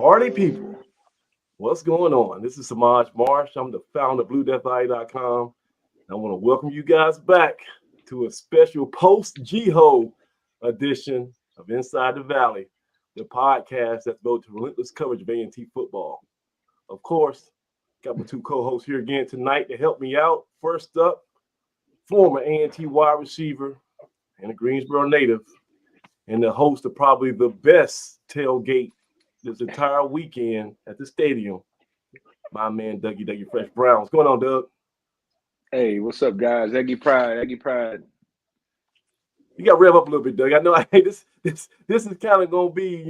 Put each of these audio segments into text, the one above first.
Party people, what's going on? This is Samaj Marsh. I'm the founder of BlueDeathValley.com. I want to welcome you guys back to a special post-GHOE edition of Inside the Valley, the podcast that's devoted to relentless coverage of A&T football. Of course, got my two co-hosts here again tonight to help me out. First up, former A&T wide receiver and a Greensboro native, and the host of probably the best tailgate this entire weekend at the stadium, my man Dougie Fresh Brown. What's going on, Doug? Hey, what's up, guys? Aggie Pride. You got to rev up a little bit, Doug. I know this is kind of going to be,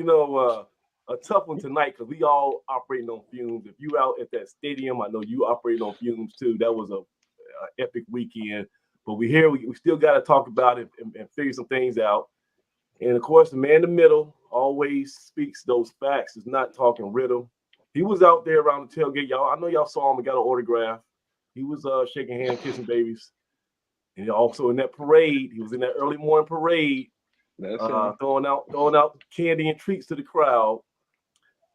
a tough one tonight because we all operating on fumes. If you out at that stadium, I know you operate on fumes too. That was a epic weekend. But we here, we still got to talk about it and figure some things out. And, of course, the man in the middle always speaks those facts. Is not talking riddle. He was out there around the tailgate. Y'all, I know y'all saw him and got an autograph. He was shaking hands, kissing babies. And also in that parade, he was in that early morning parade, throwing out candy and treats to the crowd.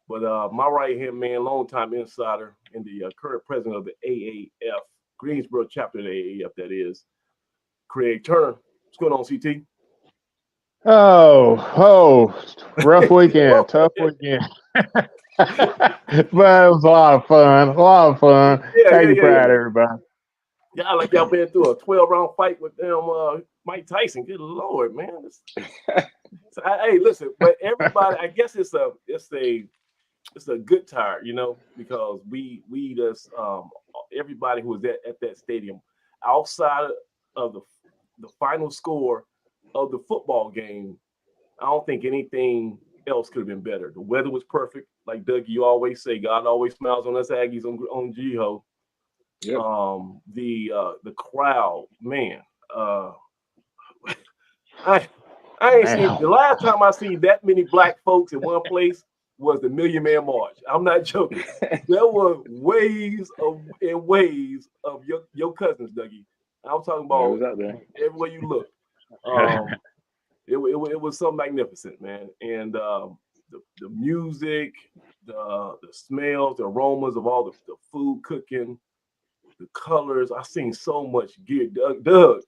But my right-hand man, longtime insider and the current president of the AAF, Greensboro chapter of the AAF, that is, Craig Turner. What's going on, CT? Rough weekend, tough weekend. But it was a lot of fun. Pride, everybody. Yeah, like y'all been through a 12-round fight with them, Mike Tyson. Good Lord, man. Hey, listen, but everybody, I guess it's a good tire, because we just everybody who was at that stadium, outside of the final score of the football game, I don't think anything else could have been better. The weather was perfect. Like Doug, you always say, God always smiles on us Aggies on GHOE. Yep. The crowd, man. I ain't seen the last time I seen that many black folks in one place was the Million Man March. I'm not joking. There were waves of your cousins, Dougie. I'm talking about everywhere you look. It was so magnificent, man, and the music, the smells, the aromas of all the food cooking, the colors. I seen so much gear. Doug,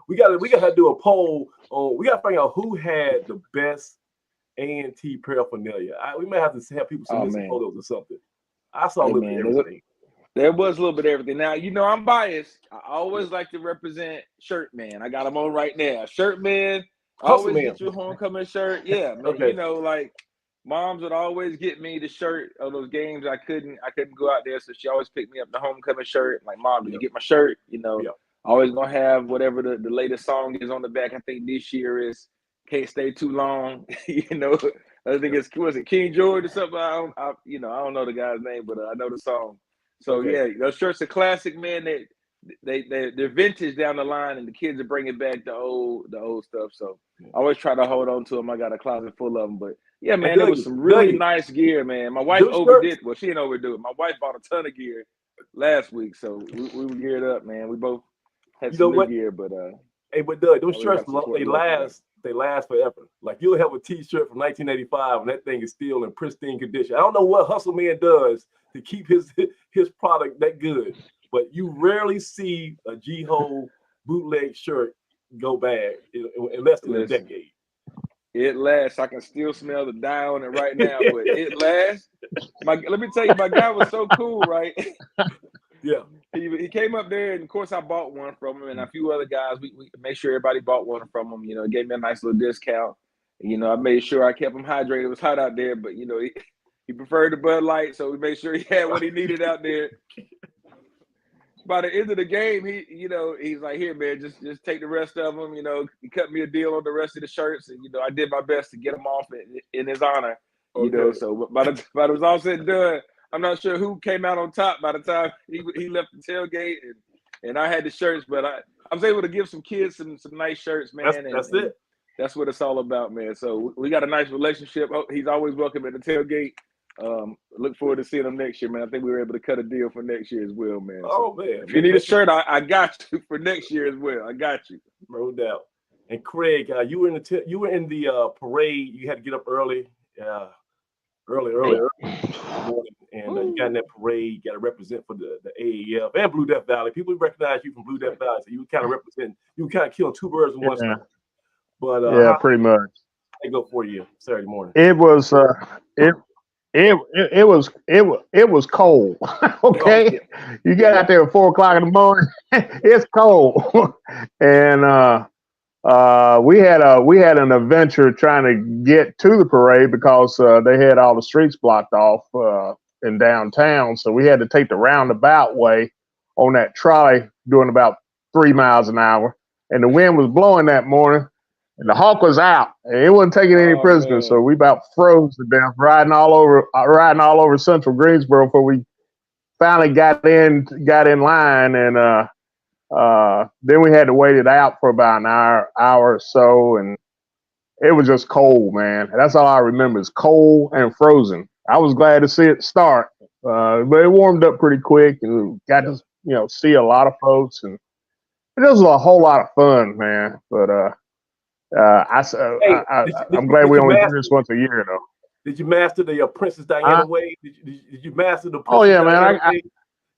we gotta do a poll on. We gotta find out who had the best A&T paraphernalia. We might have to have people send some photos or something. I saw a little bit of everything. There was a little bit of everything. Now, I'm biased. I always like to represent Shirt Man. I got him on right now. Shirt Man. Always get your homecoming shirt. Yeah, man. Okay. Like moms would always get me the shirt of those games. I couldn't go out there, so she always picked me up the homecoming shirt. Like, Mom, did you get my shirt? Always gonna have whatever the latest song is on the back. I think this year is Can't Stay Too Long. I think was it King George or something? I don't know the guy's name, but I know the song. So yeah, those shirts are classic, man. They're vintage down the line, and the kids are bringing back the old stuff. So I always try to hold on to them. I got a closet full of them, but yeah, man, there was some really nice gear, man. My wife overdid. Well, she didn't overdo it. My wife bought a ton of gear last week, so we were geared up, man. We both had some new gear, but hey, but Doug, those shirts they last forever. Like, you'll have a T-shirt from 1985, and that thing is still in pristine condition. I don't know what Hustle Man does to keep his product that good. But you rarely see a GHOE bootleg shirt go bad in less than a decade. It lasts. I can still smell the dye on it right now, but it lasts. Let me tell you, my guy was so cool, right? Yeah. He came up there, and of course I bought one from him, and a few other guys. We made sure everybody bought one from him. It gave me a nice little discount. I made sure I kept him hydrated. It was hot out there, but he preferred the Bud Light, so we made sure he had what he needed out there. By the end of the game, he's like, "Here, man, just take the rest of them." He cut me a deal on the rest of the shirts, and I did my best to get them off in his honor. So by the time it was all said and done, I'm not sure who came out on top by the time he left the tailgate, and I had the shirts, but I was able to give some kids some nice shirts, man. That's it. That's what it's all about, man. So we got a nice relationship. He's always welcome at the tailgate. Look forward to seeing him next year, man. I think we were able to cut a deal for next year as well, man. Oh, man. If you need a shirt, I got you for next year as well. I got you. No doubt. And Craig, you were in the parade. You had to get up early. early morning, and you got in that parade. You got to represent for the AAF and Blue Death Valley. People recognize you from Blue Death Valley, so you kind of represent. You kind of killing two birds with one stone. But yeah, pretty much. How they go for you Saturday morning? It was it was cold. Okay, you get out there at 4 o'clock in the morning. It's cold, and we had an adventure trying to get to the parade because they had all the streets blocked off in downtown. So we had to take the roundabout way on that trolley doing about 3 miles an hour. And the wind was blowing that morning and the hawk was out and it wasn't taking any prisoners. Man. So we about froze to death riding all over central Greensboro before we finally got in line. And then we had to wait it out for about an hour or so, and it was just cold, man. That's all I remember is cold and frozen. I was glad to see it start, but it warmed up pretty quick, and got to see a lot of folks, and it was a whole lot of fun, man. But I'm glad we only do this once a year, though. Did you master the Princess Diana way? Did you master the Princess Diana way?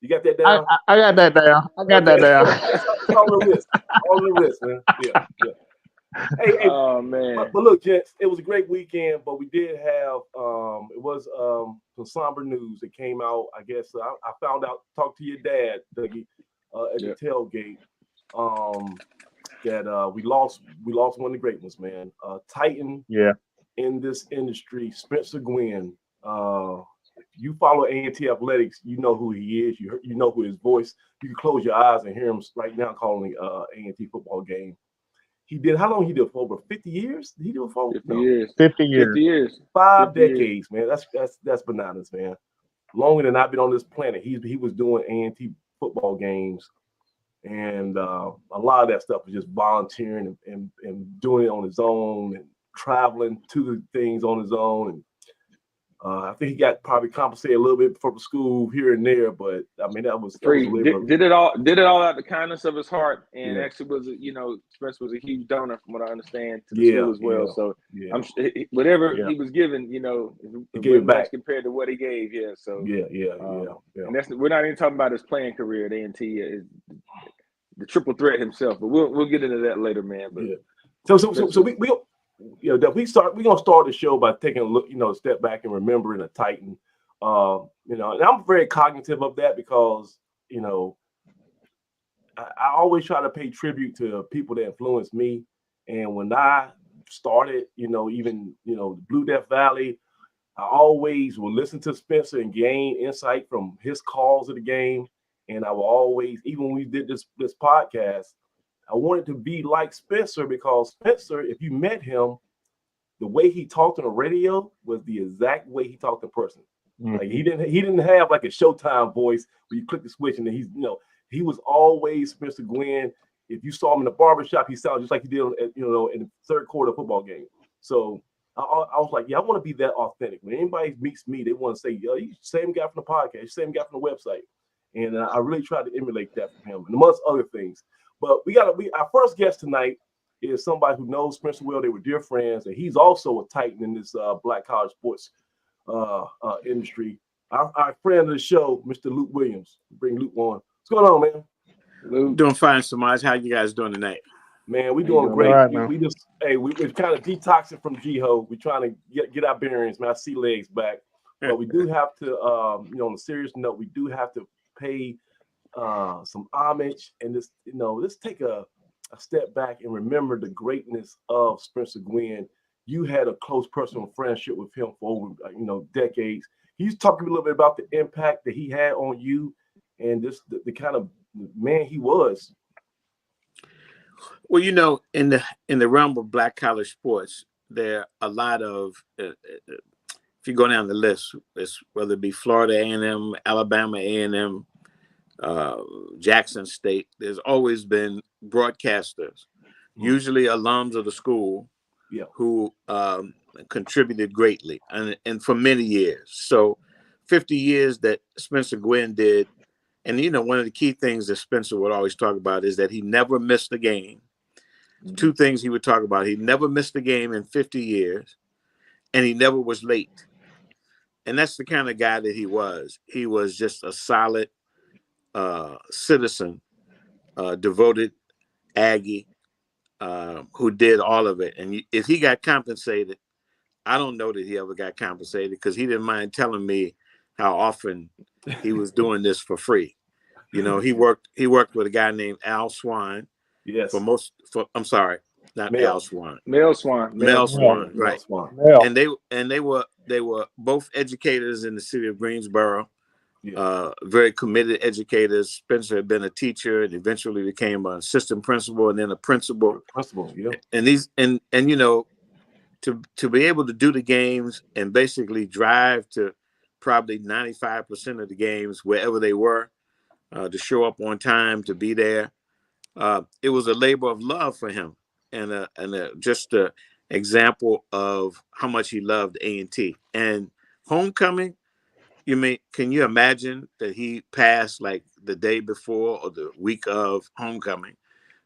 You got that down? I got that down. It's on the wrist, man. Yeah. Hey, oh man. But look, gents, it was a great weekend, but we did have it was some somber news that came out. I guess I found out, talked to your dad, Dougie, at the tailgate, that we lost one of the great ones, man. Titan in this industry, Spencer Gwynn. You follow A&T Athletics, you know who he is. You know who his voice. You can close your eyes and hear him right now calling A&T football game. He did. How long he did for over 50 years? Did he do it for 50 years? 50 years. 50 years. 5 decades, man. That's bananas, man. Longer than I've been on this planet. He was doing A&T football games, and a lot of that stuff was just volunteering and doing it on his own and traveling to the things on his own. And I think he got probably compensated a little bit for the school here and there, but I mean that was free. Did it all out of the kindness of his heart, and actually was Spencer was a huge donor from what I understand to the school as well. So I'm whatever he was given, he gave it back compared to what he gave. Yeah. So and we're not even talking about his playing career at A&T, the triple threat himself, but we'll get into that later, man. But so we. We're gonna start the show by taking a look, a step back and remembering a Titan. And I'm very cognitive of that because, I always try to pay tribute to people that influenced me. And when I started, even Blue Death Valley, I always will listen to Spencer and gain insight from his calls of the game. And I will always, even when we did this podcast, I wanted to be like Spencer because Spencer, if you met him, the way he talked on the radio was the exact way he talked in person. Mm-hmm. Like he didn't have like a Showtime voice where you click the switch and then he was always Spencer Gwynn. If you saw him in the barbershop, he sounded just like he did in the third quarter football game. So I was like, I want to be that authentic. When anybody meets me, they want to say, you're the same guy from the podcast, same guy from the website. And I really tried to emulate that from him, and amongst other things. But our first guest tonight is somebody who knows Spencer well. They were dear friends, and he's also a Titan in this black college sports industry. Our friend of the show, Mr. Lut Williams. Bring Lut on. What's going on, man? Lut. Doing fine, Samaj. How you guys doing tonight? Man, we're doing great. Right, we're kind of detoxing from GHOE. We're trying to get our bearings, man. I see legs back. But we do have to, on a serious note, we do have to pay some homage and let's take a step back and remember the greatness of Spencer Gwynn. You had a close personal friendship with him for over decades. Can you talk a little bit about the impact that he had on you and just the kind of man he was? Well, in the realm of black college sports, there are a lot of if you go down the list, whether it be Florida A&M, Alabama A&M, Jackson State, there's always been broadcasters, usually alums of the school, who contributed greatly and for many years. So 50 years that Spencer Gwynn did. And, one of the key things that Spencer would always talk about is that he never missed a game. Mm-hmm. Two things he would talk about. He never missed a game in 50 years, and he never was late. that's the kind of guy that he was. He was just a solid citizen, devoted Aggie, who did all of it. And if he got compensated, I don't know that he ever got compensated, because he didn't mind telling me how often he was doing this for free. You know, he worked with a guy named Al Swan. Yes. I'm sorry, not Mel. Al Swan. Mel Swan. Mel Swan, right. Mel Swan. And they were both educators in the city of Greensboro. Yeah. Very committed educators. Spencer had been a teacher and eventually became an assistant principal and then a principal. Yeah. And these and you know, to be able to do the games and basically drive to probably 95% of the games wherever they were, to show up on time, to be there. It was a labor of love for him, and just an example of how much he loved A&T. And homecoming, can you imagine that he passed like the day before or the week of homecoming,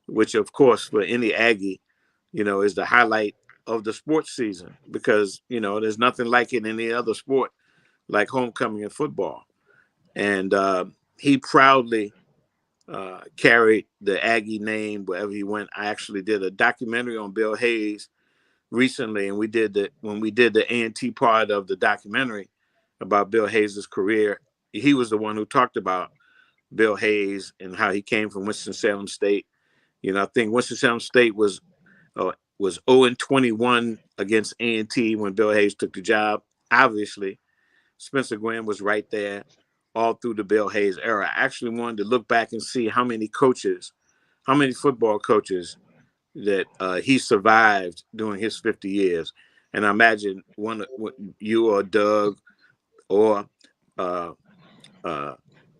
which of course for any Aggie, you know, is the highlight of the sports season, because, you know, there's nothing like it in any other sport like homecoming in football. And he proudly carried the Aggie name wherever he went. I actually did a documentary on Bill Hayes recently, and when we did the A&T part of the documentary about Bill Hayes' career, he was the one who talked about Bill Hayes and how he came from Winston-Salem State. You know, I think Winston-Salem State was 0-21 against A&T when Bill Hayes took the job. Obviously, Spencer Gwynn was right there all through the Bill Hayes era. I actually wanted to look back and see how many football coaches that he survived during his 50 years. And I imagine you or Doug or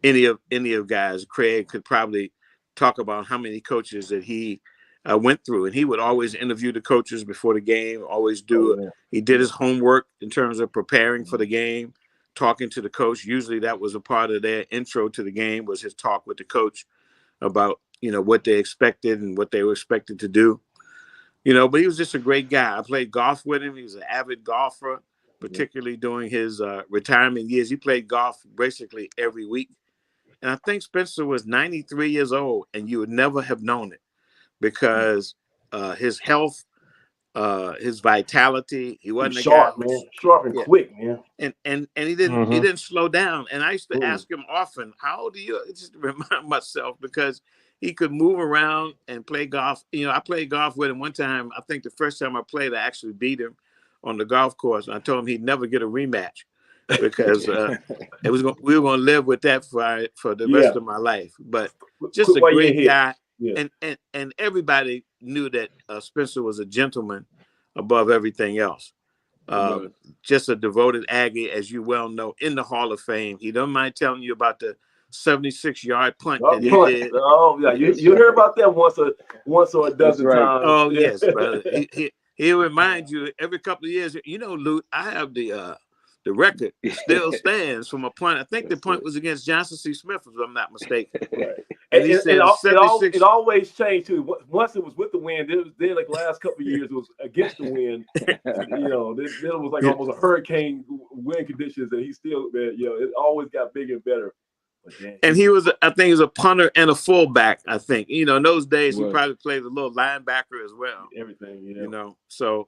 any of guys, Craig, could probably talk about how many coaches that he went through. And he would always interview the coaches before the game, always do he did his homework in terms of preparing for the game, talking to the coach. Usually that was a part of their intro to the game, was his talk with the coach about, you know, what they expected and what they were expected to do. You know, but he was just a great guy. I played golf with him. He was an avid golfer, particularly during his retirement years. He played golf basically every week. And I think Spencer was 93 years old, and you would never have known it, because his health, his vitality, he wasn't sharp, a guy man, sharp and quick, man. And he didn't slow down. And I used to ask him often, how old are you? Just to remind myself, because he could move around and play golf. You know, I played golf with him one time. I think the first time I played, I actually beat him on the golf course. And I told him he'd never get a rematch, because we were going to live with that for the rest of my life. But just a great guy. Yeah. And everybody knew that Spencer was a gentleman above everything else. Just a devoted Aggie, as you well know, in the Hall of Fame. He don't mind telling you about the 76-yard punt that he did. Oh yeah, you heard about that once or a dozen times. Oh yes, brother. He'll remind you every couple of years. You know, Lut, I have the record still stands from a punt. I think the punt was against Johnson C. Smith, if I'm not mistaken. Right. And he said it always changed too. Once it was with the wind, then like the last couple of years it was against the wind. You know, then it was like almost a hurricane wind conditions, and he still, man, you know, it always got bigger and better. And I think he was a punter and a fullback. I think, you know, in those days he probably played a little linebacker as well. Everything, you know. So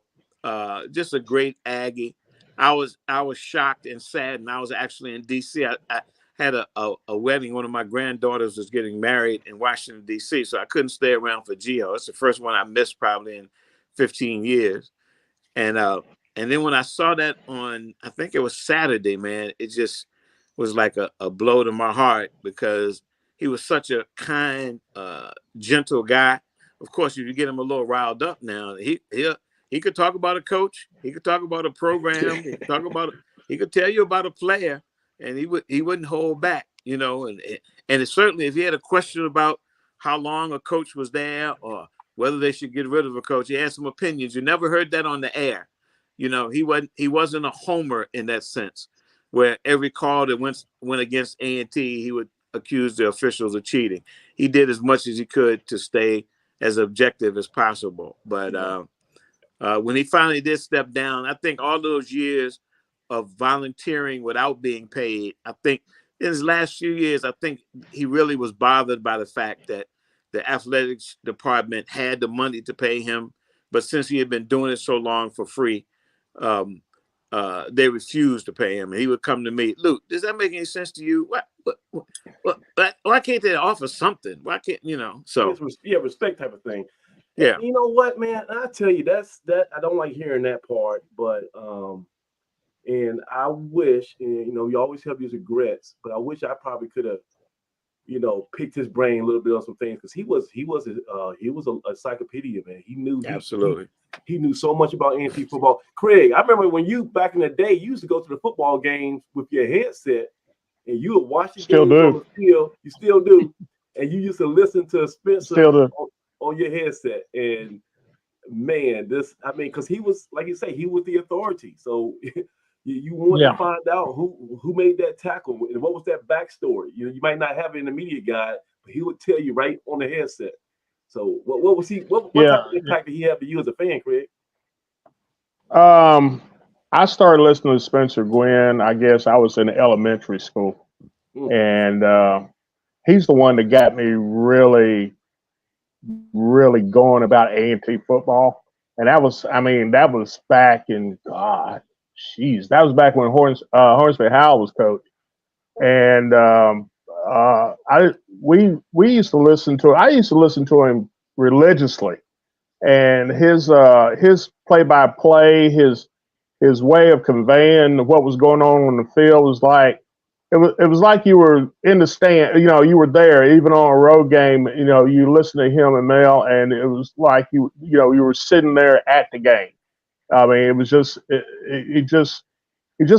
just a great Aggie. I was shocked and sad, and I was actually in D.C. I had a wedding. One of my granddaughters was getting married in Washington, D.C., so I couldn't stay around for GHOE. It's the first one I missed probably in 15 years. And then when I saw that on, I think it was Saturday, man, it just was like a blow to my heart, because he was such a kind, gentle guy. Of course, if you get him a little riled up now, he could talk about a coach. He could talk about a program. He could tell you about a player, and he wouldn't hold back, you know. And it's certainly, if he had a question about how long a coach was there or whether they should get rid of a coach, he had some opinions. You never heard that on the air. You know, he wasn't a homer in that sense, where every call that went against A&T, he would accuse the officials of cheating. He did as much as he could to stay as objective as possible. But when he finally did step down, I think all those years volunteering without being paid. I think in his last few years, I think he really was bothered by the fact that the athletics department had the money to pay him, but since he had been doing it so long for free, they refused to pay him. And he would come to me, Luke, does that make any sense to you? Why can't they offer something? Why can't, so. Yeah, respect type of thing. Yeah. And you know what, man? I tell you, that I don't like hearing that part, but and I wish, and you always have these regrets, but I wish I probably could have, picked his brain a little bit on some things, because he was a encyclopedia, man. He knew Absolutely. He knew so much about A&T football. Craig, I remember when you back in the day, you used to go to the football games with your headset, and you would watch the games on the field. You still do, and you used to listen to Spencer on your headset. And man, because he was, like you say, he was the authority. So you want to find out who made that tackle and what was that backstory. You might not have it in the media guide, but he would tell you right on the headset. So what was he? What type of impact did he have to you as a fan, Craig? I started listening to Spencer Gwynn. I guess I was in elementary school, and he's the one that got me really, really going about A&T football. And that was back in that was back when Hornsby Howell was coach. And I used to listen to him religiously, and his play-by-play, his way of conveying what was going on the field was like, it was like you were in the stand, you were there, even on a road game, you listen to him and Mel, and it was like you were sitting there at the game. I mean, it was just, it just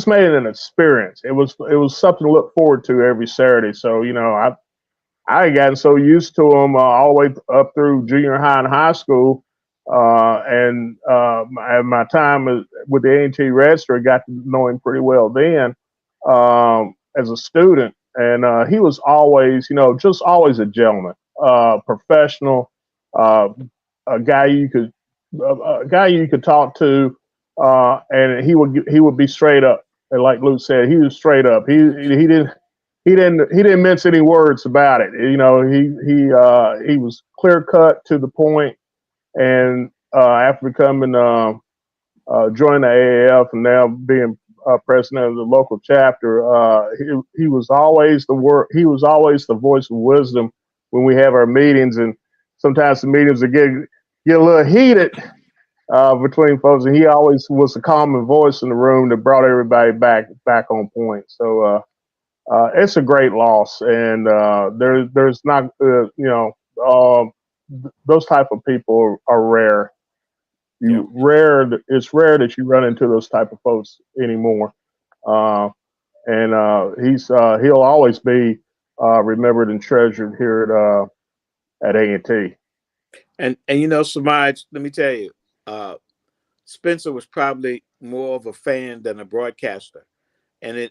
made it an experience. It was something to look forward to every Saturday. So, I had gotten so used to him all the way up through junior high and high school. And my time with the A&T Register, got to know him pretty well then as a student. And he was always, just always a gentleman, professional, a guy you could talk to, and he would be straight up. And like Luke said, he was straight up. He didn't mince any words about it. He was clear cut to the point. And after becoming joining the AAF and now being president of the local chapter, he was always the voice of wisdom when we have our meetings. And sometimes the meetings would get a little heated between folks, and he always was the calming voice in the room that brought everybody back on point. So it's a great loss, and there's not those type of people are rare. It's rare that you run into those type of folks anymore. And he'll always be remembered and treasured here at A&T. And Samaj, let me tell you, Spencer was probably more of a fan than a broadcaster. And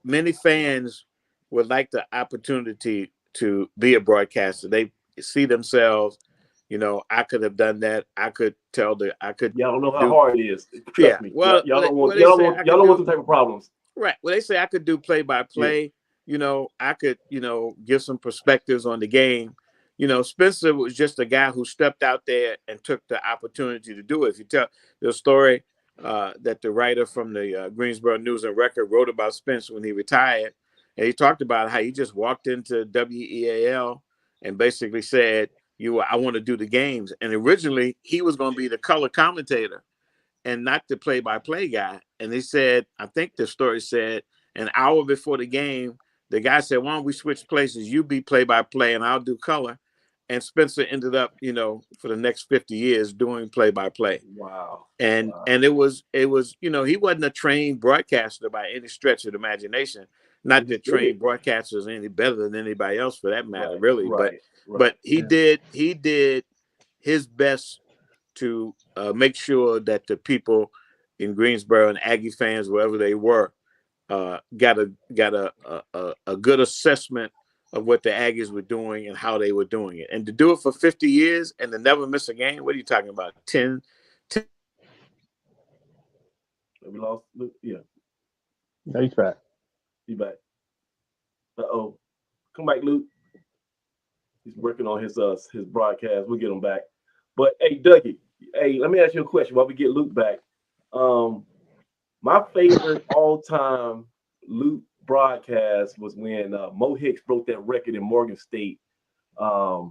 many fans would like the opportunity to be a broadcaster. They see themselves, I could have done that. I could. Y'all don't know how hard it is. Trust me. Well, y'all don't want some type of problems. Right. Well, they say I could do play-by-play. Yeah. I could, give some perspectives on the game. Spencer was just a guy who stepped out there and took the opportunity to do it. If you tell the story that the writer from the Greensboro News and Record wrote about Spencer when he retired, and he talked about how he just walked into WEAL and basically said, I want to do the games. And originally he was going to be the color commentator and not the play-by-play guy. And they said, I think the story said, an hour before the game, the guy said, why don't we switch places? You be play-by-play and I'll do color. And Spencer ended up, for the next 50 years doing play-by-play. Wow. And it was, he wasn't a trained broadcaster by any stretch of the imagination. Not that trained broadcasters are any better than anybody else for that matter, really. Right. But he did his best to make sure that the people in Greensboro and Aggie fans, wherever they were, got a good assessment of what the Aggies were doing and how they were doing it. And to do it for 50 years and to never miss a game, what are you talking about? 10. We lost, yeah. No, he's back. He's back. Come back, Luke. He's working on his broadcast. We'll get him back. But hey, Dougie, hey, let me ask you a question while we get Luke back. My favorite all-time Luke broadcast was when Mo Hicks broke that record in Morgan State. I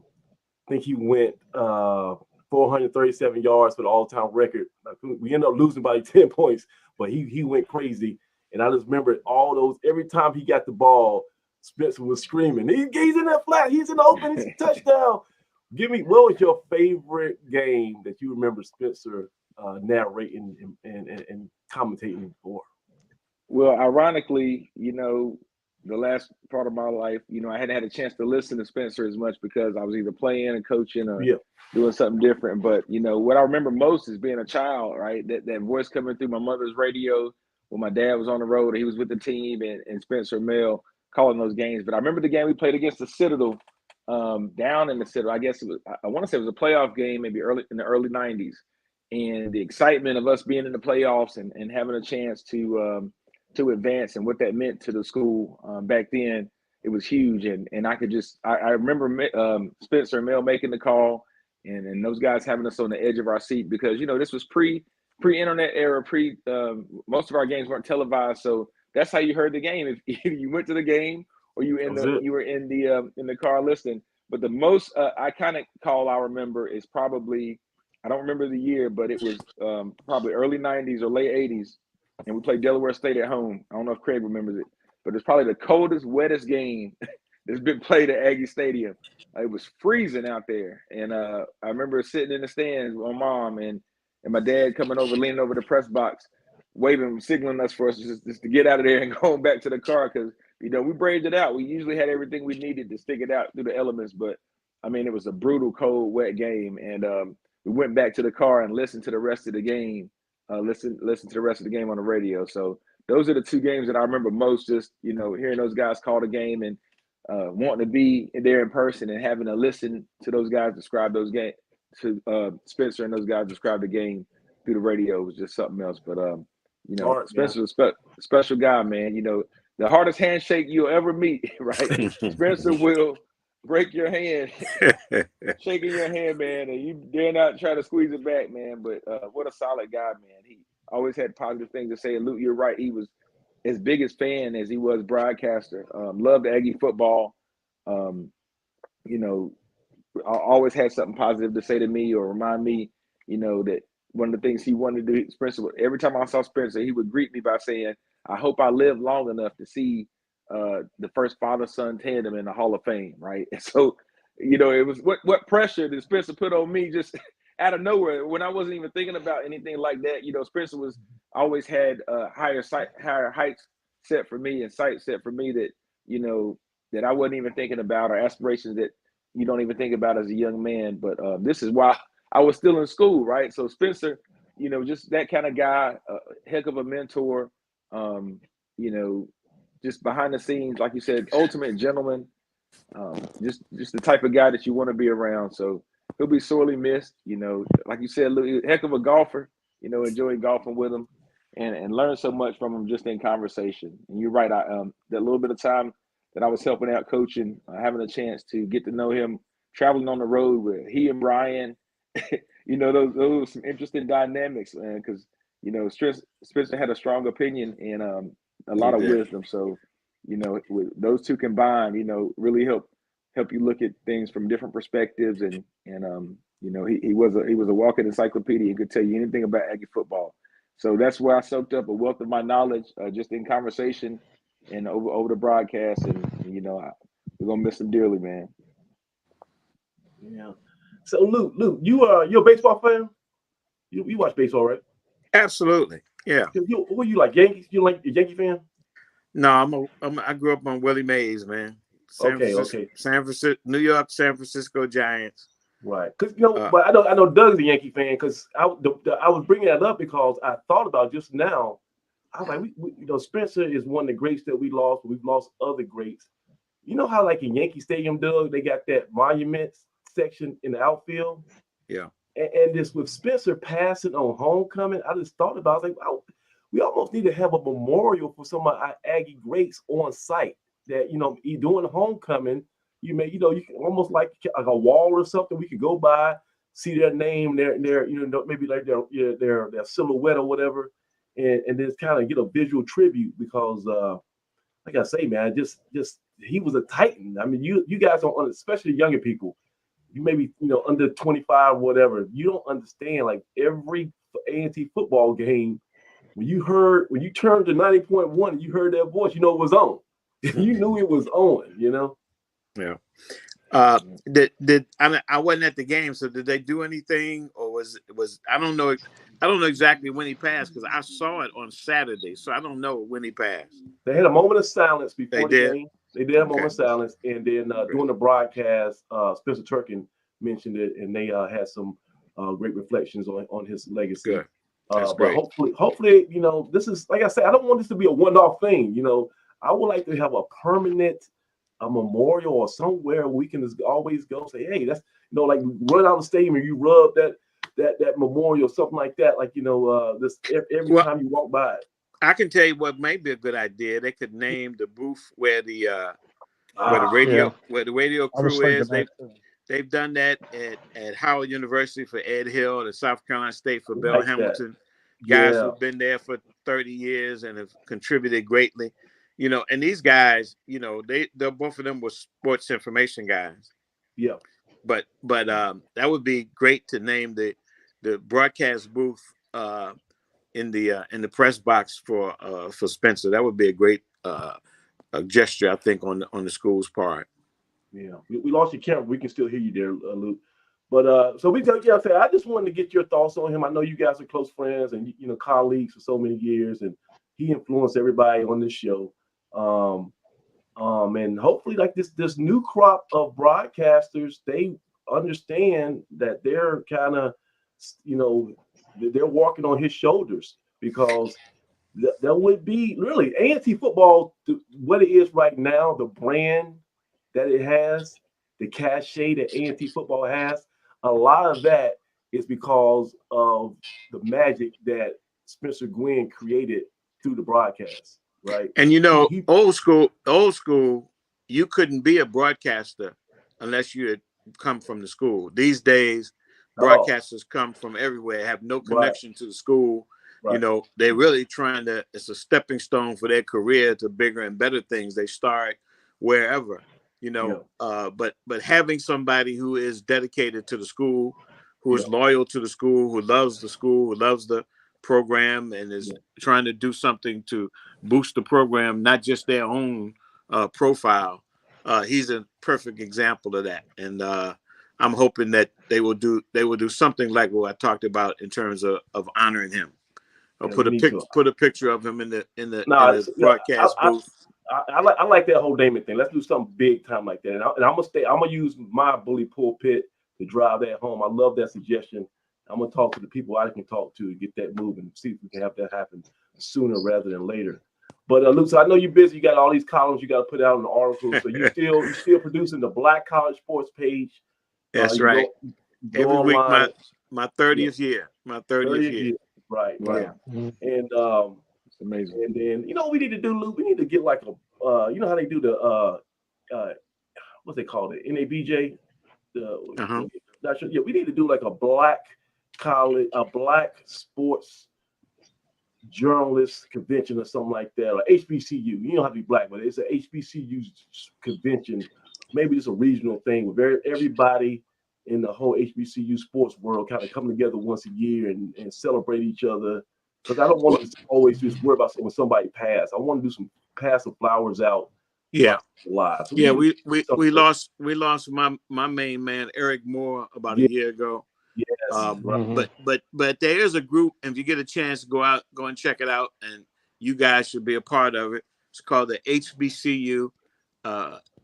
think he went 437 yards for the all-time record. We ended up losing by 10 points, but he went crazy. And I just remember all those. Every time he got the ball, Spencer was screaming. He's in that flat. He's in the open. It's a touchdown. What was your favorite game that you remember Spencer narrating and commentating for? Well, ironically, the last part of my life, I hadn't had a chance to listen to Spencer as much because I was either playing and coaching or doing something different. But, what I remember most is being a child, right? That voice coming through my mother's radio when my dad was on the road. He was with the team and Spencer Mel calling those games. But I remember the game we played against the Citadel down in the Citadel. I guess I want to say it was a playoff game, maybe in the early 90s. And the excitement of us being in the playoffs and having a chance to advance and what that meant to the school back then, it was huge. And I could I remember Spencer and Mel making the call and those guys having us on the edge of our seat because, this was pre-internet era, most of our games weren't televised. So that's how you heard the game. If you went to the game or you were in the car listening. But the most iconic call I remember is probably, I don't remember the year, but it was probably early 90s or late 80s. And we played Delaware State at home. I don't know if Craig remembers it, but it's probably the coldest, wettest game that's been played at Aggie Stadium. It was freezing out there. And I remember sitting in the stands with my mom and my dad coming over, leaning over the press box, waving, signaling us for us just to get out of there and going back to the car because, we braved it out. We usually had everything we needed to stick it out through the elements. But, I mean, it was a brutal, cold, wet game. And we went back to the car and listened to the rest of the game. Listen to the rest of the game on the radio. So those are the two games that I remember most, just, hearing those guys call the game and wanting to be there in person and having to listen to those guys describe those games, to Spencer and those guys describe the game through the radio was just something else. But, Spencer was a special guy, man. The hardest handshake you'll ever meet, right? Spencer will break your hand, shaking your hand, man, and you dare not try to squeeze it back, man. But what a solid guy, man. He always had positive things to say. And Luke, you're right. He was as big as fan as he was broadcaster. Loved Aggie football. I always had something positive to say to me or remind me, that one of the things he wanted to do, Spencer, every time I saw Spencer, he would greet me by saying, I hope I live long enough to see the first father-son tandem in the Hall of Fame, right? And so, it was what pressure did Spencer put on me just out of nowhere when I wasn't even thinking about anything like that. Spencer was always had higher heights set for me and sights set for me that, that I wasn't even thinking about, or aspirations that you don't even think about as a young man. But this is why I was still in school, right? So Spencer, just that kind of guy, heck of a mentor, just behind the scenes, like you said, ultimate gentleman, just the type of guy that you want to be around. So he'll be sorely missed. Like you said, heck of a golfer. Enjoyed golfing with him, and learned so much from him just in conversation. And you're right. That little bit of time that I was helping out coaching, having a chance to get to know him, traveling on the road with he and Brian. Those were some interesting dynamics, man. Because Spencer had a strong opinion and a lot of wisdom. So, with those two combined, really help you look at things from different perspectives. And he was a walking encyclopedia. He could tell you anything about Aggie football. So that's where I soaked up a wealth of my knowledge just in conversation and over the broadcast. And we're gonna miss him dearly, man. Yeah. So Luke, you're a baseball fan? You watch baseball, right? Absolutely. Yeah. Who you like? Yankees? You like a Yankee fan? No, I grew up on Willie Mays, man. San Francisco, New York, San Francisco Giants. Right. Because but I know Doug's a Yankee fan. Because I was bringing that up because I thought about just now. I was like, Spencer is one of the greats that we lost. We've lost other greats. You know how like in Yankee Stadium, Doug, they got that monument section in the outfield. Yeah. And this with Spencer passing on homecoming, I just thought about, I was like, we almost need to have a memorial for some of our Aggie greats on site. That during the homecoming, you can almost like a wall or something we could go by, see their name, their maybe like their silhouette or whatever, and then kind of get a visual tribute because like I say, man, just he was a titan. I mean, you guys don't, especially younger people, you maybe under 25 whatever, you don't understand like every A&T football game when you turned to 90.1 and you heard that voice, it was on. You knew it was on, Yeah. I wasn't at the game, so did they do anything, or was I don't know exactly when he passed because I saw it on Saturday, so I don't know when he passed. They had a moment of silence before the game. They did a moment of silence, and then during the broadcast, Spencer Turkin mentioned it, and they had some great reflections on his legacy. Good. That's great. But hopefully, this is, like I said, I don't want this to be a one-off thing. I would like to have a permanent memorial or somewhere we can just always go say, hey, that's like run out the stadium and you rub that memorial, something like that. Like this every time you walk by it. I can tell you what may be a good idea. They could name the booth where the radio crew is. They've done that at Howard University for Ed Hill, at South Carolina State for Bill Hamilton. Guys who've been there for 30 years and have contributed greatly. And these guys, they're both of them were sports information guys. Yeah. But that would be great to name the broadcast booth in the press box for Spencer. That would be a great a gesture, I think, on the school's part. Yeah, we lost your camera. We can still hear you there, Luke. But so I just wanted to get your thoughts on him. I know you guys are close friends and colleagues for so many years, and he influenced everybody on this show. And hopefully, like this new crop of broadcasters, they understand that they're kind of, they're walking on his shoulders because there would be really A&T football, what it is right now, the brand that it has, the cachet that A&T football has, a lot of that is because of the magic that Spencer Gwynn created through the broadcast, right? And old school, you couldn't be a broadcaster unless you had come from the school. These days, broadcasters come from everywhere, have no connection to the school. Right. They're really trying to, it's a stepping stone for their career to bigger and better things. They start wherever. But having somebody who is dedicated to the school, who is loyal to the school, who loves the program, and is trying to do something to boost the program, not just their own profile. He's a perfect example of that, and I'm hoping that they will do something like what I talked about in terms of honoring him. I'll put a picture of him in the broadcast booth. I like that whole naming thing. Let's do something big time like that. And I'm gonna use my bully pulpit to drive that home. I love that suggestion. I'm gonna talk to the people I can talk to get that moving. See if we can have that happen sooner rather than later. But Luke, so I know you're busy. You got all these columns you got to put out in the articles. So you still producing the Black College Sports page. That's right. Every week, my 30th year. My 30th year. Right. Yeah. And it's amazing. And then what we need to do, Luke, we need to get like a how they do the what's they call it, NABJ. Not sure. Yeah, we need to do like a black sports journalist convention or something like that, or HBCU. You don't have to be black, but it's an HBCU convention. Maybe it's a regional thing where everybody in the whole HBCU sports world kind of come together once a year and celebrate each other. Because I don't want to always just worry about when somebody passed. I want to do pass some flowers out. Yeah. Live. So we lost my main man Eric Moore about a year ago. Yes. But there is a group, and if you get a chance to go and check it out, and you guys should be a part of it. It's called the HBCU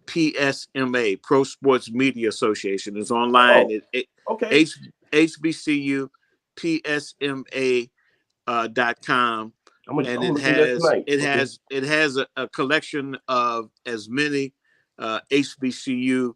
PSMA, Pro Sports Media Association. It's online. Okay. HBCU PSMA .com, and it has a collection of as many HBCU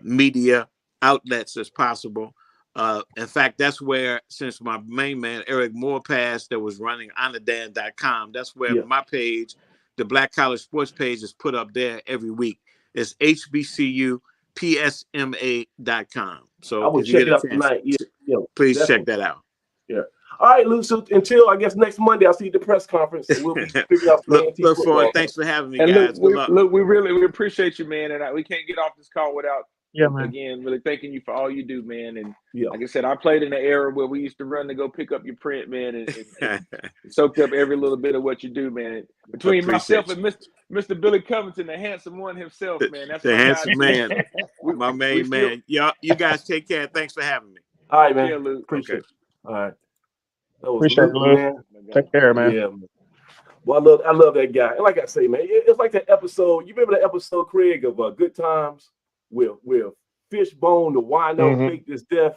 media outlets as possible. In fact, that's where, since my main man Eric Moore passed, that was running onadan.com, that's where my page, the Black College Sports page, is put up there every week. It's HBCUPSMA.com. So I will if you check get it a out chance, tonight. please definitely. check that out. Yeah. All right, Luke. So until I guess next Monday, I'll see you at the press conference, and we'll be figuring out some look football. forward. Thanks for having me, and guys. Look, we really appreciate you, man. And we can't get off this call without man. again really thanking you for all you do, man. And Yeah. like I said, I played in the era where we used to run to go pick up your print, man, and soaked up every little bit of what you do, man. Between myself and Mr. Billy Covington, the handsome one himself, man. That's the my handsome guy. man, my main man. Y'all, you guys take care. Thanks for having me. All right, man. Yeah, Luke. Appreciate it. All right. That was Appreciate Luke, it, man. Take care, man. Yeah, man. Well, I love that guy. And like I say, man, it's like that episode. You remember that episode, Craig, of Good Times with Fishbone, the wino faked his death.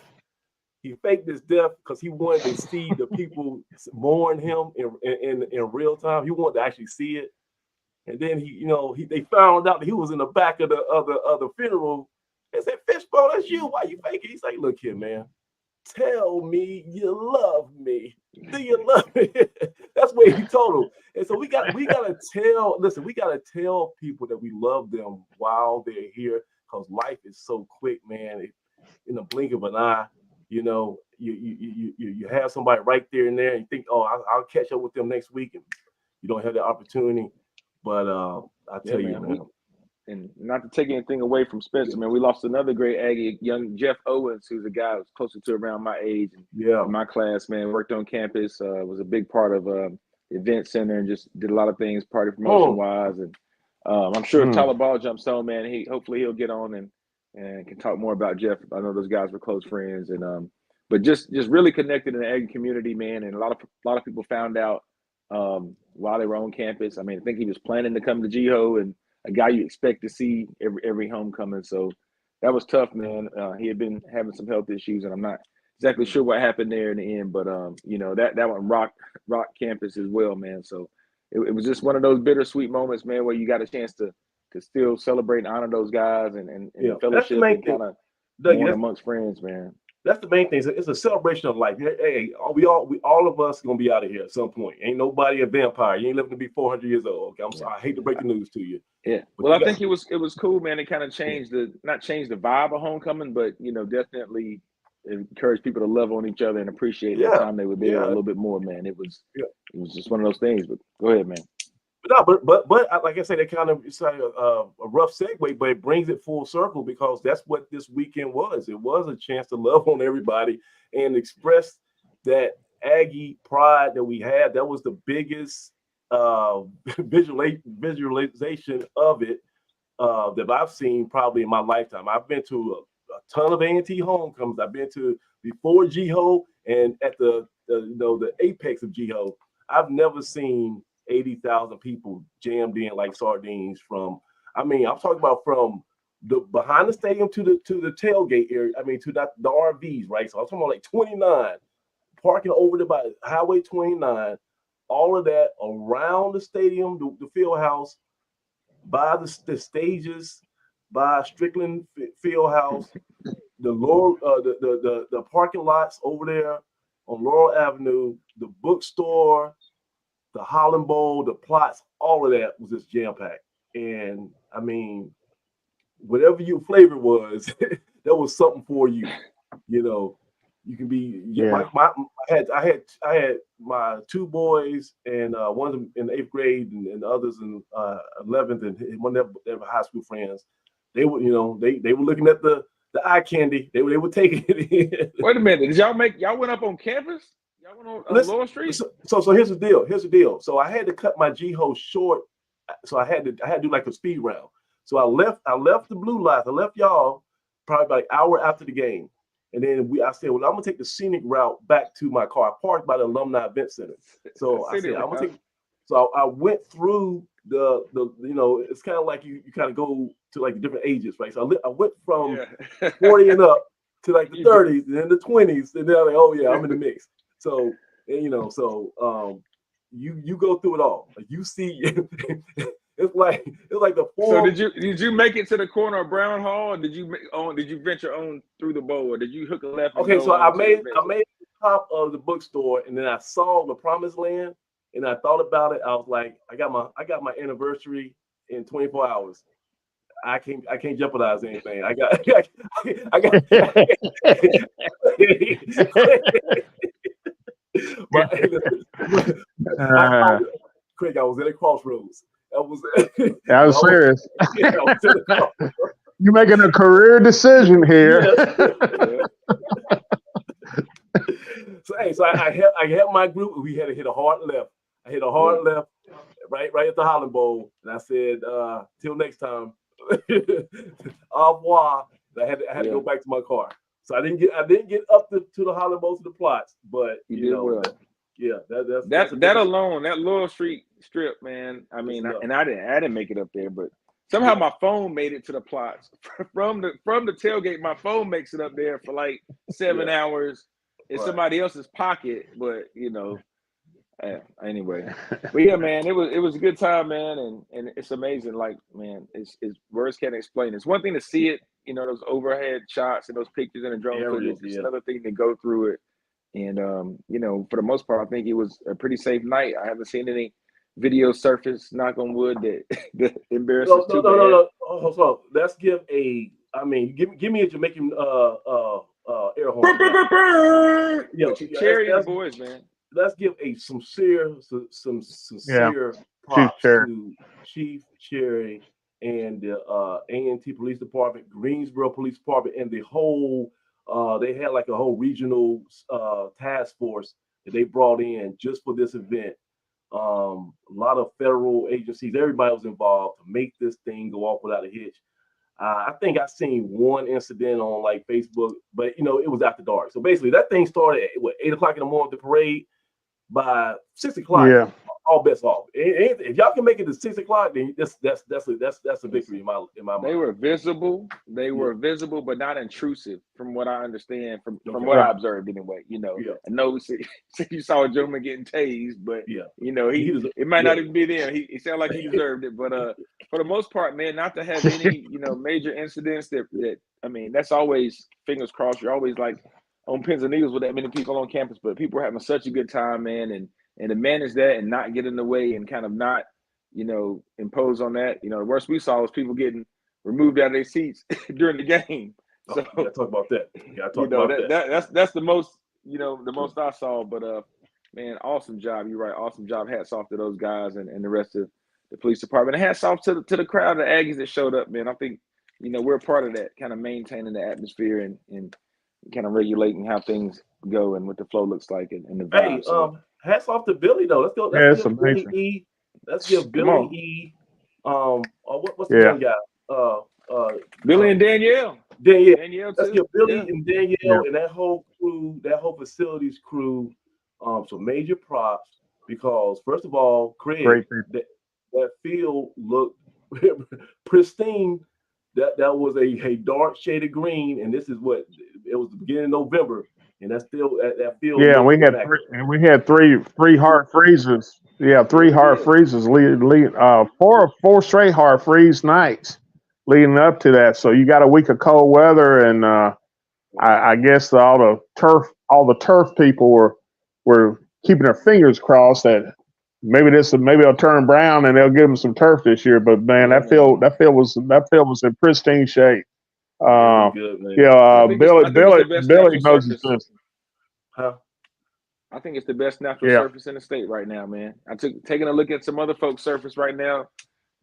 He faked his death because he wanted to see the people mourn him in real time. He wanted to actually see it. And then they found out that he was in the back of the funeral. They said, Fishbone, that's you. Why you faking? He's like, look here, man. Tell me you love me. Do you love me? That's what he told him. And so we gotta tell. Listen, we gotta tell people that we love them while they're here, because life is so quick, man. In the blink of an eye, you have somebody right there and there, and you think, oh, I'll catch up with them next week, and you don't have the opportunity. But I tell you, man. And not to take anything away from Spencer, man, we lost another great Aggie, young Jeff Owens, who's a guy who's closer to around my age and in my class, man. Worked on campus, was a big part of the event center, and just did a lot of things party promotion wise. And I'm sure if Tyler Ball jumps on, man, hopefully he'll get on and can talk more about Jeff. I know those guys were close friends, and but just really connected in the Aggie community, man. And a lot of people found out while they were on campus. I mean, I think he was planning to come to GHOE, and a guy you expect to see every homecoming. So that was tough, man. He had been having some health issues, and I'm not exactly sure what happened there in the end, but that one rock campus as well, man. So it was just one of those bittersweet moments, man, where you got a chance to still celebrate and honor those guys and fellowship and kind of mourn amongst friends, man. That's the main thing. It's a celebration of life. Hey, we all of us gonna be out of here at some point. Ain't nobody a vampire. You ain't living to be 400 years old. Okay, I'm sorry. I hate to break the news to you. Yeah. Well, I think it was cool, man. It kind of changed not change the vibe of homecoming, but definitely encourage people to love on each other and appreciate the time they were there a little bit more, man. It was just one of those things. But go ahead, man. But like I said, it kind of it's like a rough segue, but it brings it full circle, because that's what this weekend was. It was a chance to love on everybody and express that Aggie pride that we had. That was the biggest visualization of it that I've seen probably in my lifetime. I've been to a ton of A&T homecomings. I've been to before GHOE and at the apex of GHOE. I've never seen 80,000 people jammed in like sardines I'm talking about from the behind the stadium to the tailgate area. I mean, to the RVs, right? So I'm talking about like 29 parking over by Highway 29, all of that around the stadium, the field house, by the stages, by Strickland Field House, the parking lots over there on Laurel Avenue, the bookstore, the Holland Bowl, the plots, all of that was just jam-packed. And I mean, whatever your flavor was, that was something for you. You can be I had my two boys, and one in the 8th grade and the others in 11th, and one of their high school friends. They were, they were looking at the eye candy. They were taking it in. Wait a minute. Did y'all went up on campus? Y'all went on Lower Street? So here's the deal. So I had to cut my GHOE short. So I had to do like a speed round. So I left the blue lights. I left y'all probably about an hour after the game. And then I said, well, I'm gonna take the scenic route back to my car. I parked by the Alumni Event Center. So I said, I'm gonna take. So I went through the it's kind of like you kind of go to like the different ages, right? So I went from 40 and up to like the 30s and then the 20s, and then I'm like, oh yeah, I'm in the mix. So you go through it all. Like you see, it's like the So four. did you make it to the corner of Brown Hall? Or did you venture on through the bowl, or did you hook a left? And Okay, go so I on to made the the top of the bookstore, and then I saw the Promised Land, and I thought about it. I was like, I got my anniversary in 24 hours. I can't jeopardize anything. I got but Craig, I was at a crossroads. I was serious. Yeah, I was at a crossroads. You're making a career decision here. Yeah. So I had my group. We had to hit a hard left. I hit a hard left right at the Holland Bowl, and I said, "Till next time, au revoir." And I had to go back to my car. So I didn't get up to the Holland Bowl to the plots, but you did well. That alone, that Laurel Street strip, man. I mean, I didn't make it up there, but somehow my phone made it to the plots from the tailgate. My phone makes it up there for like 7 hours in somebody else's pocket, but anyway. But yeah, man, it was a good time, man, and it's amazing. Like, man, it's words can't explain. It's one thing to see it, those overhead shots and those pictures and the drone footage. It's another thing to go through it. And for the most part, I think it was a pretty safe night. I haven't seen any video surface, knock on wood, that embarrasses too bad. No. So let's give a. I mean, give me a Jamaican air horn. Cherry and the boys, man. Let's give some sincere props to Chief Cherry and the A&T Police Department, Greensboro Police Department, and the whole. They had like a whole regional task force that they brought in just for this event. A lot of federal agencies, everybody was involved to make this thing go off without a hitch. I think I seen one incident on like Facebook, but it was after dark. So basically, that thing started at 8 o'clock in the morning, the parade. By 6 o'clock, all bets off. If y'all can make it to 6 o'clock, then that's a victory in my mind. They were visible. They were visible, but not intrusive, from what I understand, from what I observed anyway. I know you saw a gentleman getting tased, but it might not even be there. He sounded like he deserved it, but for the most part, man, not to have any major incidents that I mean, that's always fingers crossed. You're always like on pins and needles with that many people on campus, but people are having such a good time, man, and to manage that and not get in the way and kind of not, impose on that. The worst we saw was people getting removed out of their seats during the game. So talk about that. That's the most, the most I saw. But man, awesome job. You're right, awesome job. Hats off to those guys and the rest of the police department. And hats off to the crowd, the Aggies that showed up, man. I think we're a part of that, kind of maintaining the atmosphere and kind of regulating how things go and what the flow looks like and the vibe. Hey, hats off to Billy though. Let's go. Let's give Billy E. Let's give Billy E. What's the young guy? Billy and Danielle. Danielle. Let's give Billy and Danielle and that whole crew, that whole facilities crew, some major props because first of all, Craig, that field looked pristine. That was a dark shade of green, and this is what it was the beginning of November, and that's still that field. Yeah, we had three hard freezes. Yeah, 3 hard freezes four straight hard freeze nights leading up to that. So you got a week of cold weather, and I guess all the turf people were keeping their fingers crossed that maybe they'll turn brown and they'll give them some turf this year. But man, that field was in pristine shape. Billy knows his business. Huh? I think it's the best natural surface in the state right now, man. Taking a look at some other folks' surface right now.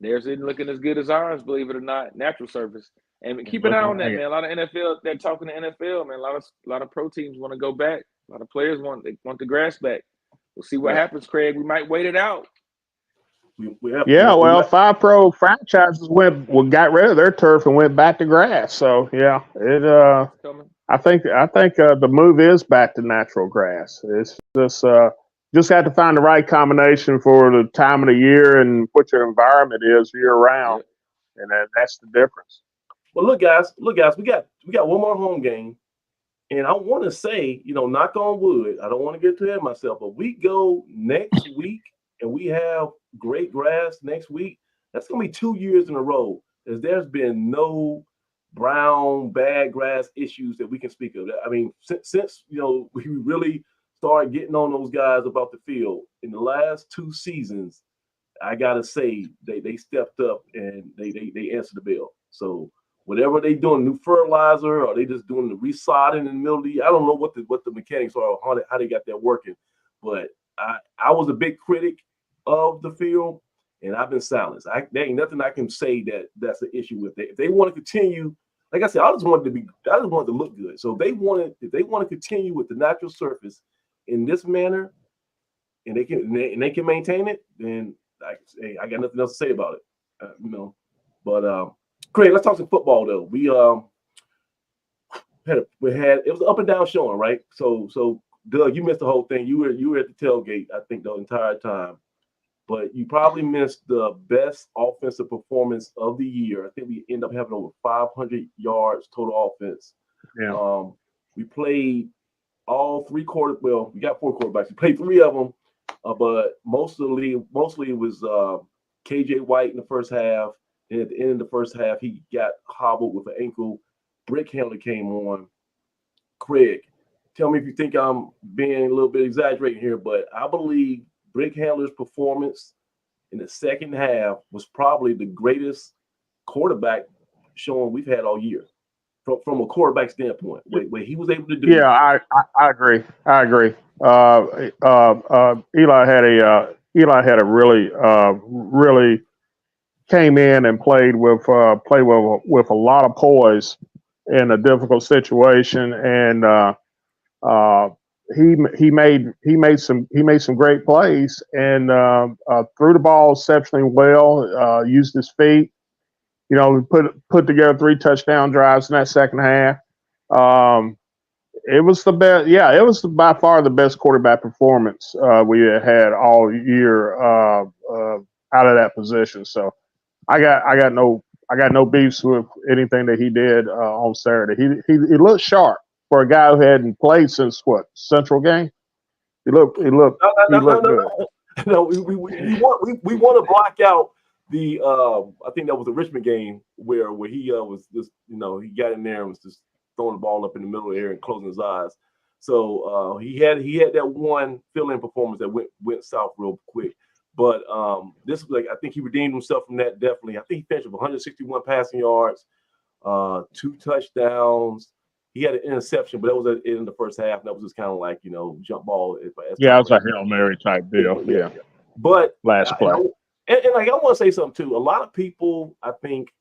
Theirs isn't looking as good as ours, believe it or not. Natural surface, and keep an eye on that, man. A lot of NFL, they're talking to NFL, man. A lot of pro teams want to go back. A lot of players want the grass back. We'll see what happens, Craig. We might wait it out. 5 pro franchises got rid of their turf and went back to grass. So I think the move is back to natural grass. It's just have to find the right combination for the time of the year and what your environment is year round, and that's the difference. Well, look, guys, we got one more home game. And I want to say, knock on wood, I don't want to get too ahead of myself, but we go next week and we have great grass next week. That's going to be 2 years in a row. There's been no brown bad grass issues that we can speak of. I mean, since we really started getting on those guys about the field in the last 2 seasons, I gotta say they stepped up and they answered the bell. So whatever they doing, new fertilizer, or they just doing the resodding in the middle of the year, I don't know what the mechanics are, how they got that working. But I was a big critic of the field, and I've been silenced. There ain't nothing I can say that's an issue with it. If they want to continue, like I said, I just wanted to look good. So if they want to continue with the natural surface in this manner, and they can maintain it, then I got nothing else to say about it. But Craig, let's talk some football though. We had it was an up and down showing, right? So Doug, you missed the whole thing. You were at the tailgate, I think, the entire time. But you probably missed the best offensive performance of the year. I think we end up having over 500 yards total offense. Yeah. We played all 3 quarters. Well, we got 4 quarterbacks. We played 3 of them, but mostly it was KJ White in the first half. And at the end of the first half, he got hobbled with an ankle. Brick Handler came on. Craig, tell me if you think I'm being a little bit exaggerating here, but I believe Brick Handler's performance in the second half was probably the greatest quarterback showing we've had all year from a quarterback standpoint. What he was able to do. Yeah, I agree. Eli had a really came in and played with a lot of poise in a difficult situation, and he made some great plays and threw the ball exceptionally well. Used his feet. Put together 3 touchdown drives in that second half. It was the best. Yeah, it was by far the best quarterback performance we had all year out of that position. So I got no beefs with anything that he did on Saturday. He looked sharp for a guy who hadn't played since Central game. He looked good. No, we want to block out the I think that was the Richmond game where he was just he got in there and was just throwing the ball up in the middle of the air and closing his eyes. So he had that one fill-in performance that went south real quick. But this was I think he redeemed himself from that definitely. I think he finished with 161 passing yards, 2 touchdowns. He had an interception, but that was at the end of the first half. And that was just kind of like jump ball. It was a Hail Mary type deal. Yeah. But last play. And I want to say something too. A lot of people, I think,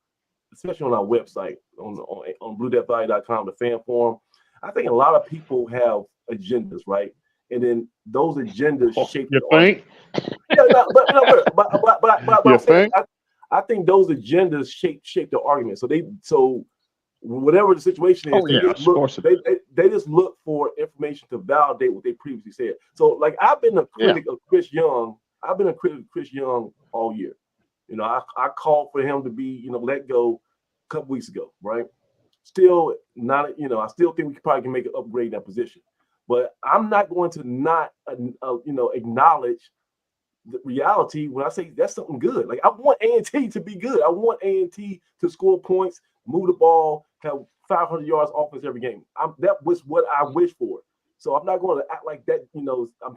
especially on our website on BlueDeathValley.com, the fan forum, I think a lot of people have agendas, right? And then those agendas shape. You think? Yeah, but you think? I think those agendas shape the argument. So whatever the situation is, they just look for information to validate what they previously said. So I've been a critic of Chris Young. I've been a critic of Chris Young all year. I called for him to be let go a couple weeks ago, right? Still not, I still think we probably can make an upgrade in that position. But I'm not going to not, acknowledge the reality when I say that's something good. Like, I want A&T to be good. I want A&T to score points, move the ball, have 500 yards offense every game. That was what I wish for. So I'm not going to act like that. I'm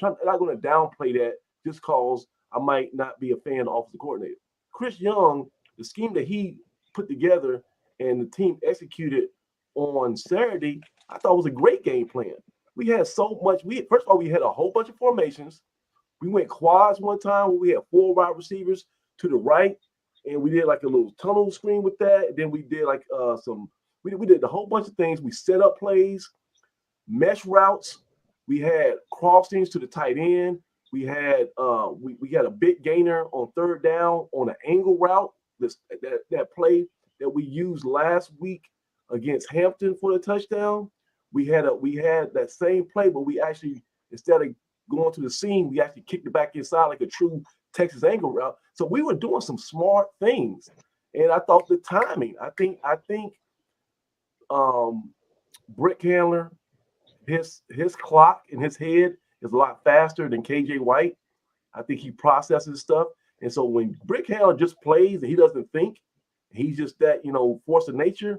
not going to downplay that just because I might not be a fan of the offensive coordinator. Chris Young, the scheme that he put together and the team executed on Saturday, I thought was a great game plan. We had so much. First of all, we had a whole bunch of formations. We went quads one time where we had 4 wide receivers to the right, and we did like a little tunnel screen with that. And then we did like we did a whole bunch of things. We set up plays, mesh routes. We had crossings to the tight end. We had we had a big gainer on 3rd down on an angle route. That play that we used last week against Hampton for the touchdown. We had that same play, but we actually, instead of going to the seam, we actually kicked it back inside like a true Texas angle route. So we were doing some smart things, and I thought the timing. I think Brick Handler, his clock in his head is a lot faster than KJ White. I think he processes stuff, And so when Brick Handler just plays and he doesn't think, he's just that, force of nature.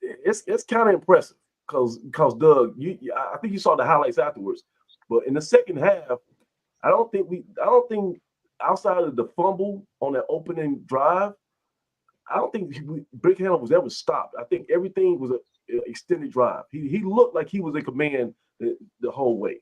It's kind of impressive because Doug, I think you saw the highlights afterwards, but in the second half, I don't think outside of the fumble on that opening drive, I don't think Brick Handler was ever stopped. I think everything was an extended drive. He looked like he was in command the whole way.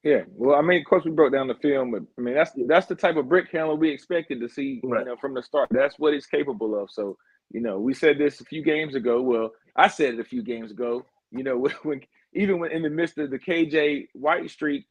Yeah, well, I mean, of course, we broke down the film, but I mean, that's the type of Brick Handler we expected to see, right. From the start. That's what he's capable of. So, we said this a few games ago. Well, I said it a few games ago. When in the midst of the KJ White streak,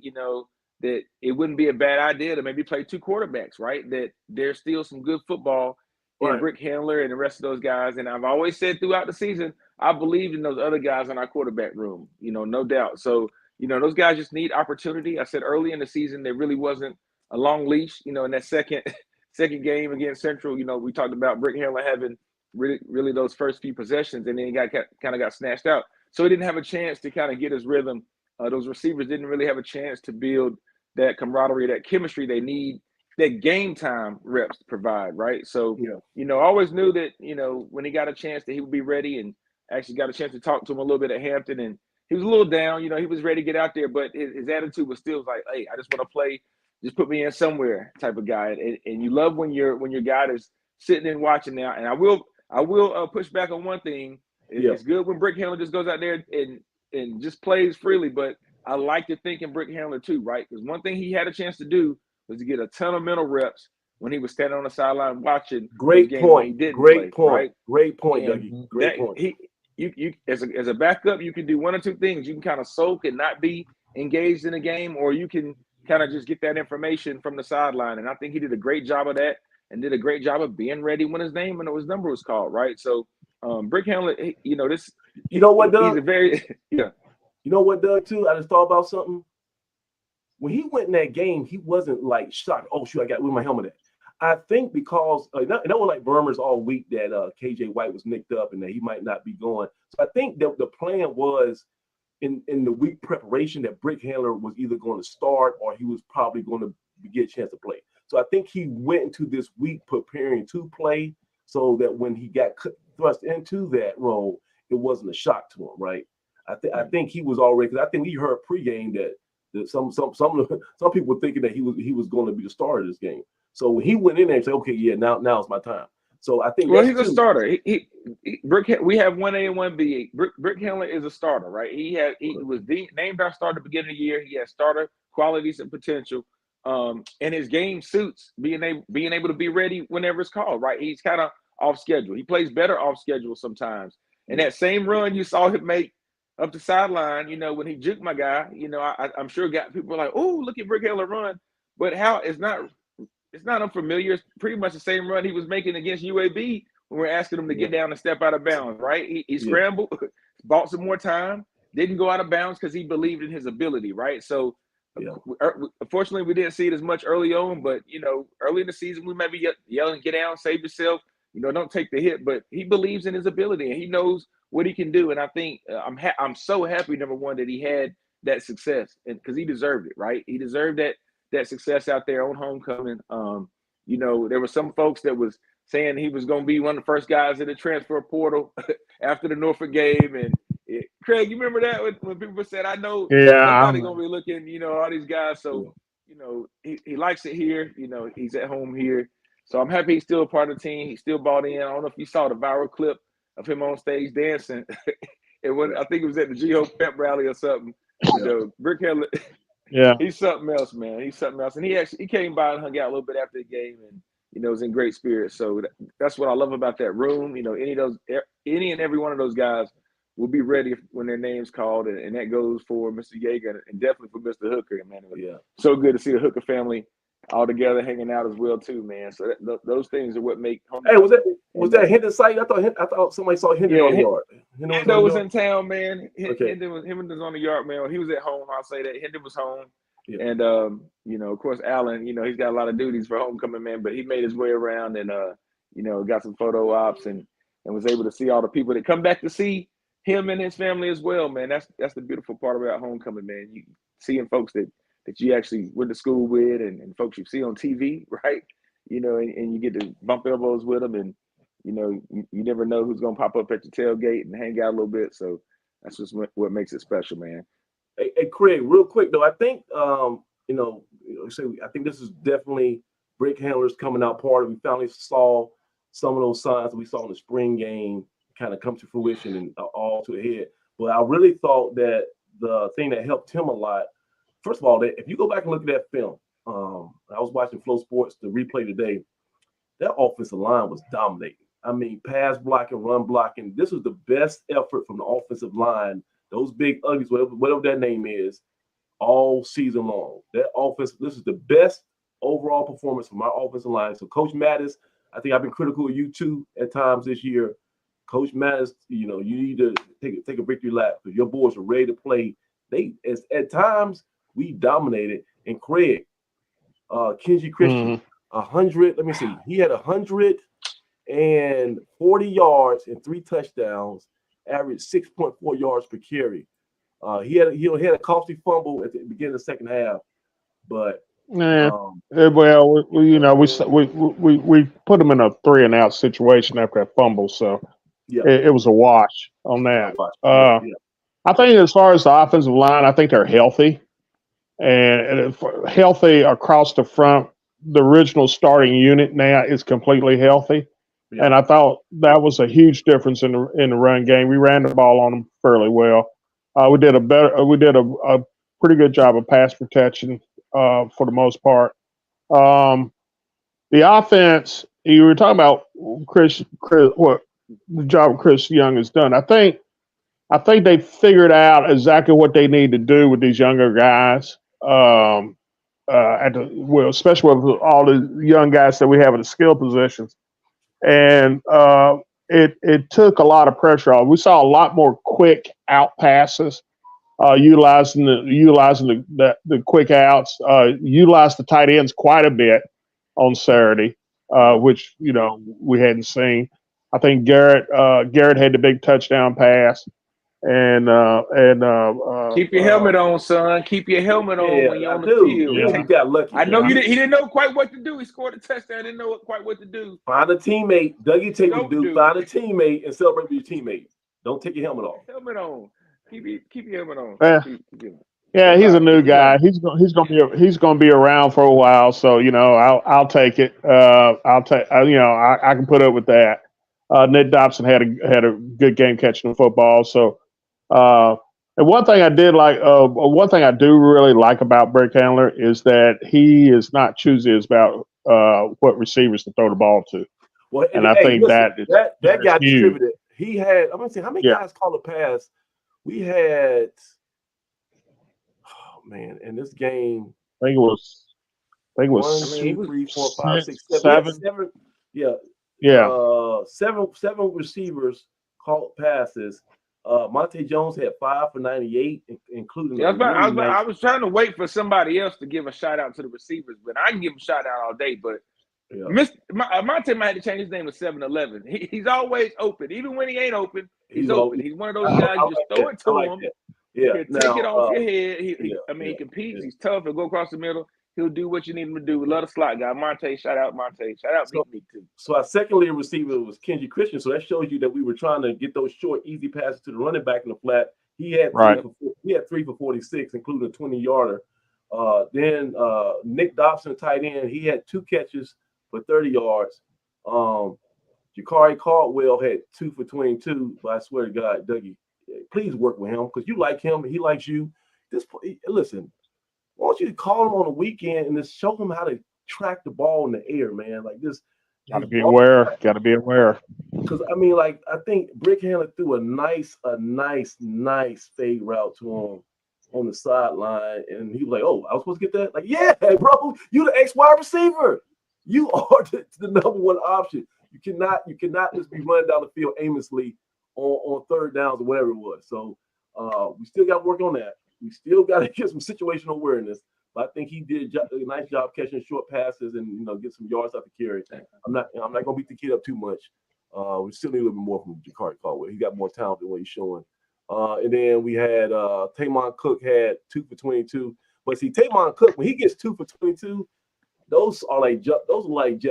that it wouldn't be a bad idea to maybe play two quarterbacks, right? That there's still some good football in Brick Handler and the rest of those guys. And I've always said throughout the season, I believed in those other guys in our quarterback room, no doubt. So, those guys just need opportunity. I said early in the season, there really wasn't a long leash, in that second game against Central. We talked about Brick Handler having really those first few possessions, and then he kind of got snatched out. So he didn't have a chance to kind of get his rhythm. Those receivers didn't really have a chance to build that camaraderie, that chemistry they need, that game time reps to provide, right? So, I always knew that, when he got a chance that he would be ready, and actually got a chance to talk to him a little bit at Hampton, and he was a little down, he was ready to get out there, but his attitude was still like, hey, I just want to play, just put me in somewhere type of guy. And you love when your guy is sitting and watching now. And I will push back on one thing. It's good when Brick Handler just goes out there and just plays freely, but I like to think in Brick Handler too, right? Because one thing he had a chance to do was to get a ton of mental reps when he was standing on the sideline watching. Great point. Great point. Right? Great point, Dougie. Great point. You as a backup, you can do one or two things. You can kind of soak and not be engaged in the game, or you can kind of just get that information from the sideline. And I think he did a great job of that, and did a great job of being ready when his name and his number was called, right? So Brick Handler, Doug? He's a very You know what, Doug, too? I just thought about something. When he went in that game, he wasn't like shocked. Oh, shoot, I got with my helmet at. I think because that was like murmurs all week that KJ White was nicked up and that he might not be going. So I think that the plan was in the week preparation that Brick Handler was either going to start or he was probably going to get a chance to play. So I think he went into this week preparing to play so that when he got thrust into that role, it wasn't a shock to him, right? I think he was already, because I think we heard pregame that some people were thinking that he was going to be the starter of this game. So when he went in there and said, "Okay, yeah, now's my time." So I think he's a starter. We have 1A and 1B. Brick Handler is a starter, right? He was named our starter at the beginning of the year. He has starter qualities and potential, and his game suits being able to be ready whenever it's called, right? He's kind of off schedule. He plays better off schedule sometimes. And that same run you saw him make up the sideline, when he juked my guy, I'm sure people were like, "Oh, look at Brick Handler run," but it's not unfamiliar. It's pretty much the same run he was making against UAB when we're asking him to get down and step out of bounds, right? He scrambled, bought some more time, didn't go out of bounds because he believed in his ability, right? So, unfortunately, we didn't see it as much early on, but, early in the season, we might be yelling, "Get down, save yourself, don't take the hit," but he believes in his ability and he knows what he can do. And I think I'm so happy, number one, that he had that success, and because he deserved it, right? He deserved that success out there on homecoming. There were some folks that was saying he was going to be one of the first guys in the transfer portal after the Norfolk game. And Craig, you remember that when people said, "I know somebody's going to be looking, all these guys." So, he likes it here. He's at home here. So I'm happy he's still a part of the team. He's still bought in. I don't know if you saw the viral clip of him on stage dancing. I think it was at the GHOE pep rally or something. Brick Handler. Yeah, he's something else, man. He's something else, and he came by and hung out a little bit after the game, and was in great spirits. So that's what I love about that room. Any and every one of those guys will be ready when their name's called, and that goes for Mr. Yeager and definitely for Mr. Hooker. Man, so good to see the Hooker family all together hanging out as well too, man. So those things are what make. Hey, was that Hendon site? I thought somebody saw Hendon on the yard. Hendon was in town, man. Hendon was on the yard, man. When he was at home, I'll say that Hendon was home. Yeah. And of course, Allen, he's got a lot of duties for homecoming, man. But he made his way around and got some photo ops and was able to see all the people that come back to see him and his family as well, man. That's the beautiful part about homecoming, man. You seeing folks that that you actually went to school with and folks you see on TV, right? You know, and you get to bump elbows with them, and you know, you never know who's gonna pop up at your tailgate and hang out a little bit. So that's just what makes it special, man. Hey, Craig, real quick though, I think I think this is definitely Brick Handlers coming out party. We finally saw some of those signs that we saw in the spring game kind of come to fruition and all to a head. But I really thought that the thing that helped him a lot, first of all, that if you go back and look at that film, I was watching Flow Sports, the replay today, that offensive line was dominating. I mean, pass blocking, run blocking. This was the best effort from the offensive line, those big uglies, whatever that name is, all season long. That offense, this is the best overall performance from our offensive line. So Coach Mattis, I think I've been critical of you too at times this year. Coach Mattis, you know, you need to take a victory lap because your boys are ready to play. At times we dominated. And Craig, Kenji Christian, 100. Let me see. He had 140 yards and 3 touchdowns, averaged 6.4 yards per carry. He had a costly fumble at the beginning of the second half, but well, we put him in a 3-and-out situation after that fumble, so it was a wash on that. I think as far as the offensive line, I think they're healthy and healthy across the front. The original starting unit now is completely healthy. Yeah. And I thought that was a huge difference in the run game. We ran the ball on them fairly well. We did a pretty good job of pass protection for the most part. The offense, you were talking about Chris, what the job Chris Young has done. I think they figured out exactly what they need to do with these younger guys. Especially with all the young guys that we have in the skill positions. And it took a lot of pressure off. We saw a lot more quick out passes, utilizing the quick outs, utilized the tight ends quite a bit on Saturday, which we hadn't seen. I think Garrett had the big touchdown pass. And keep your helmet on, son. Keep your helmet on when you're on the field. Yeah, you got lucky. I know he didn't know quite what to do. He scored a touchdown. Didn't know quite what to do. Find a teammate. Dougie Tate would do. Find a teammate and celebrate with your teammate. Don't take your helmet off. Helmet on. Keep your helmet on. Yeah, he's a new guy. He's gonna be around for a while. So I'll take it. I can put up with that. Ned Dobson had a good game catching the football. So, and one thing I do really like about Brick Handler is that he is not choosy about what receivers to throw the ball to. Well, and I think that guy distributed. He had. I'm gonna say how many guys called a pass. We had. Oh man, in this game, I think it was 1, 2, 3, 4, 5, 6, 7. Yeah. Seven receivers caught passes. Monte Jones had 5 for 98, including. I was trying to wait for somebody else to give a shout out to the receivers, but I can give a shout out all day. But Monte might have to change his name to 7-Eleven. He's always open, even when he ain't open. He's open. He's one of those guys. You just throw it to him. He'll take it off your head. He competes. He's tough. He'll go across the middle. He'll do what you need him to do. Love the slot guy. Monte, shout out Monte. Shout out me too. So our secondary receiver was Kenji Christian. So that shows you that we were trying to get those short, easy passes to the running back in the flat. He had 3 for 46, including a 20-yarder. Then Nick Dobson, tight end, he had 2 catches for 30 yards. Jakari Caldwell had 2 for 22. But I swear to God, Dougie, please work with him because you like him and he likes you. Listen. I want you to call him on the weekend and just show him how to track the ball in the air, man. Like this. Gotta be aware. Because I think Brick Handler threw a nice fade route to him on the sideline, and he was like, "Oh, I was supposed to get that." Like, yeah, bro, you the X wide receiver. You are the number one option. You cannot just be running down the field aimlessly on third downs or whatever it was. So we still got to work on that. We still got to get some situational awareness, but I think he did a nice job catching short passes and get some yards off the carry. I'm not gonna beat the kid up too much. We still need a little bit more from Jakari Caldwell. He got more talent than what he's showing. And then we had Tamon Cook had 2 for 22. But see, Tavon Cook, when he gets 2 for 22, those are like jet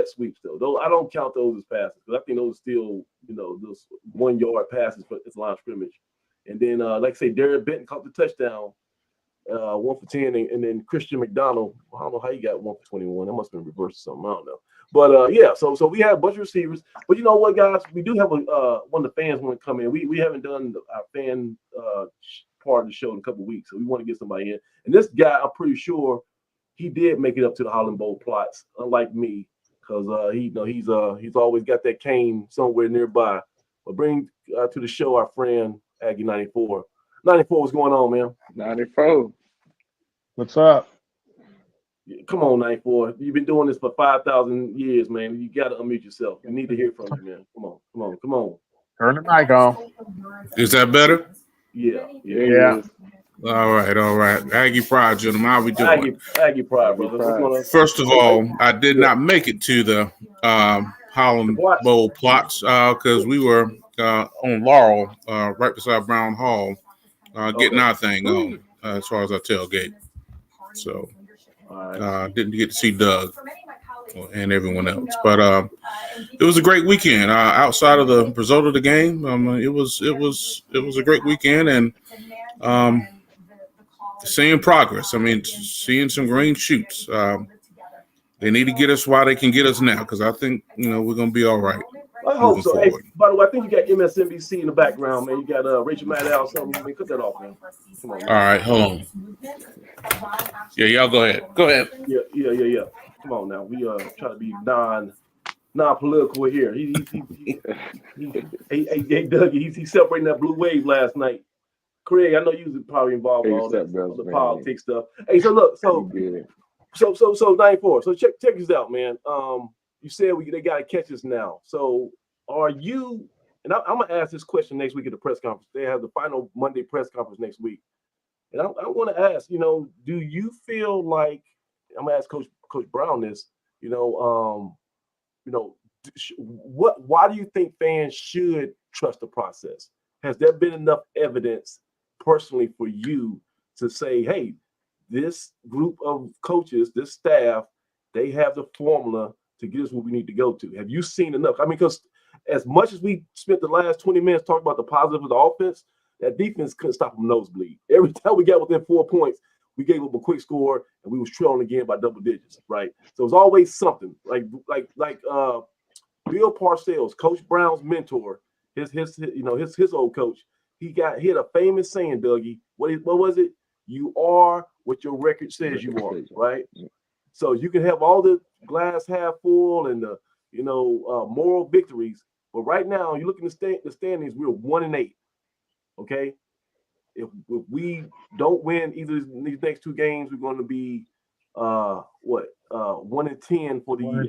sweeps though. Those I don't count those as passes because I think those are still those 1 yard passes for it's line of scrimmage. And then like I say, Derek Benton caught the touchdown, 1 for 10, and then Christian McDonald. I don't know how he got 1 for 21. That must have been reversed or something. I don't know. But yeah, so we have a bunch of receivers. But you know what, guys, we do have one of the fans want to come in. We haven't done our fan part of the show in a couple of weeks, so we want to get somebody in. And this guy, I'm pretty sure he did make it up to the Holland Bowl plots, unlike me, because he's always got that cane somewhere nearby. But bring to the show our friend Aggie 94. 94, what's going on, man? 94. What's up? Come on, 94. You've been doing this for 5,000 years, man. You got to unmute yourself. We need to hear from you, man. Come on. Turn the mic on. Is that better? Yeah. All right. Aggie Pride, gentlemen. How we doing? Aggie Pride, brother. First of all, I did not make it to the Holland Bowl plots because we were on Laurel, right beside Brown Hall, getting our thing on as far as our tailgate. So didn't get to see Doug and everyone else, but it was a great weekend. Outside of the result of the game, it was a great weekend, and seeing progress. I mean, seeing some green shoots. They need to get us while they can get us now, because I think we're going to be all right. I hope so. Hey, by the way, I think you got MSNBC in the background, man. You got Rachel Maddow or something. You cut that off, man. Come on. All right, hold on. Yeah, y'all go ahead. Yeah. Come on now. We try to be non-political here. Hey, Dougie, he's celebrating that blue wave last night. Craig, I know you was probably involved in all the politics stuff. Hey, so look, so 94. So check this out, man. You said they got to catch us now. So are you? And I'm gonna ask this question next week at the press conference. They have the final Monday press conference next week, and I want to ask, do you feel like I'm gonna ask Coach Brown this? Why do you think fans should trust the process? Has there been enough evidence personally for you to say, hey, this group of coaches, this staff, they have the formula to get us where we need to go to? Have you seen enough? I mean, because as much as we spent the last 20 minutes talking about the positive of the offense, that defense couldn't stop them nosebleed. Every time we got within 4 points, we gave up a quick score and we was trailing again by double digits, right? So it's always something like Bill Parcells, Coach Brown's mentor, his old coach. He had a famous saying, Dougie. What was it? You are what your record says you are, right? So you can have all the glass half full and the moral victories, but right now you look in the standings, we're 1-8. Okay, if we don't win either of these next 2 games, we're going to be 1-10 for the year.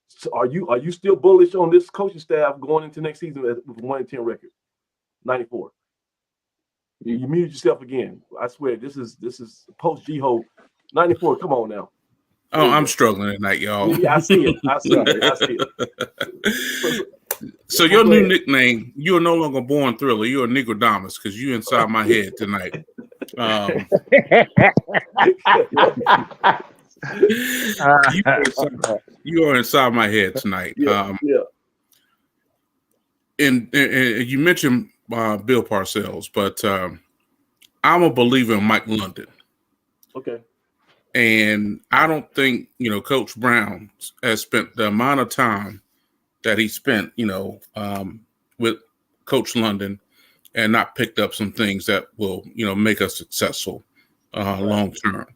So are you still bullish on this coaching staff going into next season with a 1-10 record? 94. You muted yourself again. I swear this is post GHOE. 94. Come on now. Oh, I'm struggling tonight, y'all. Yeah, I see it. So your new nickname, you are no longer Born Thriller. You're a Nicodamus because you inside my head tonight. You are inside my head tonight. Yeah. And you mentioned Bill Parcells, but I'm a believer in Mike London. Okay. And I don't think, Coach Brown has spent the amount of time that he spent, with Coach London and not picked up some things that will, make us successful long term.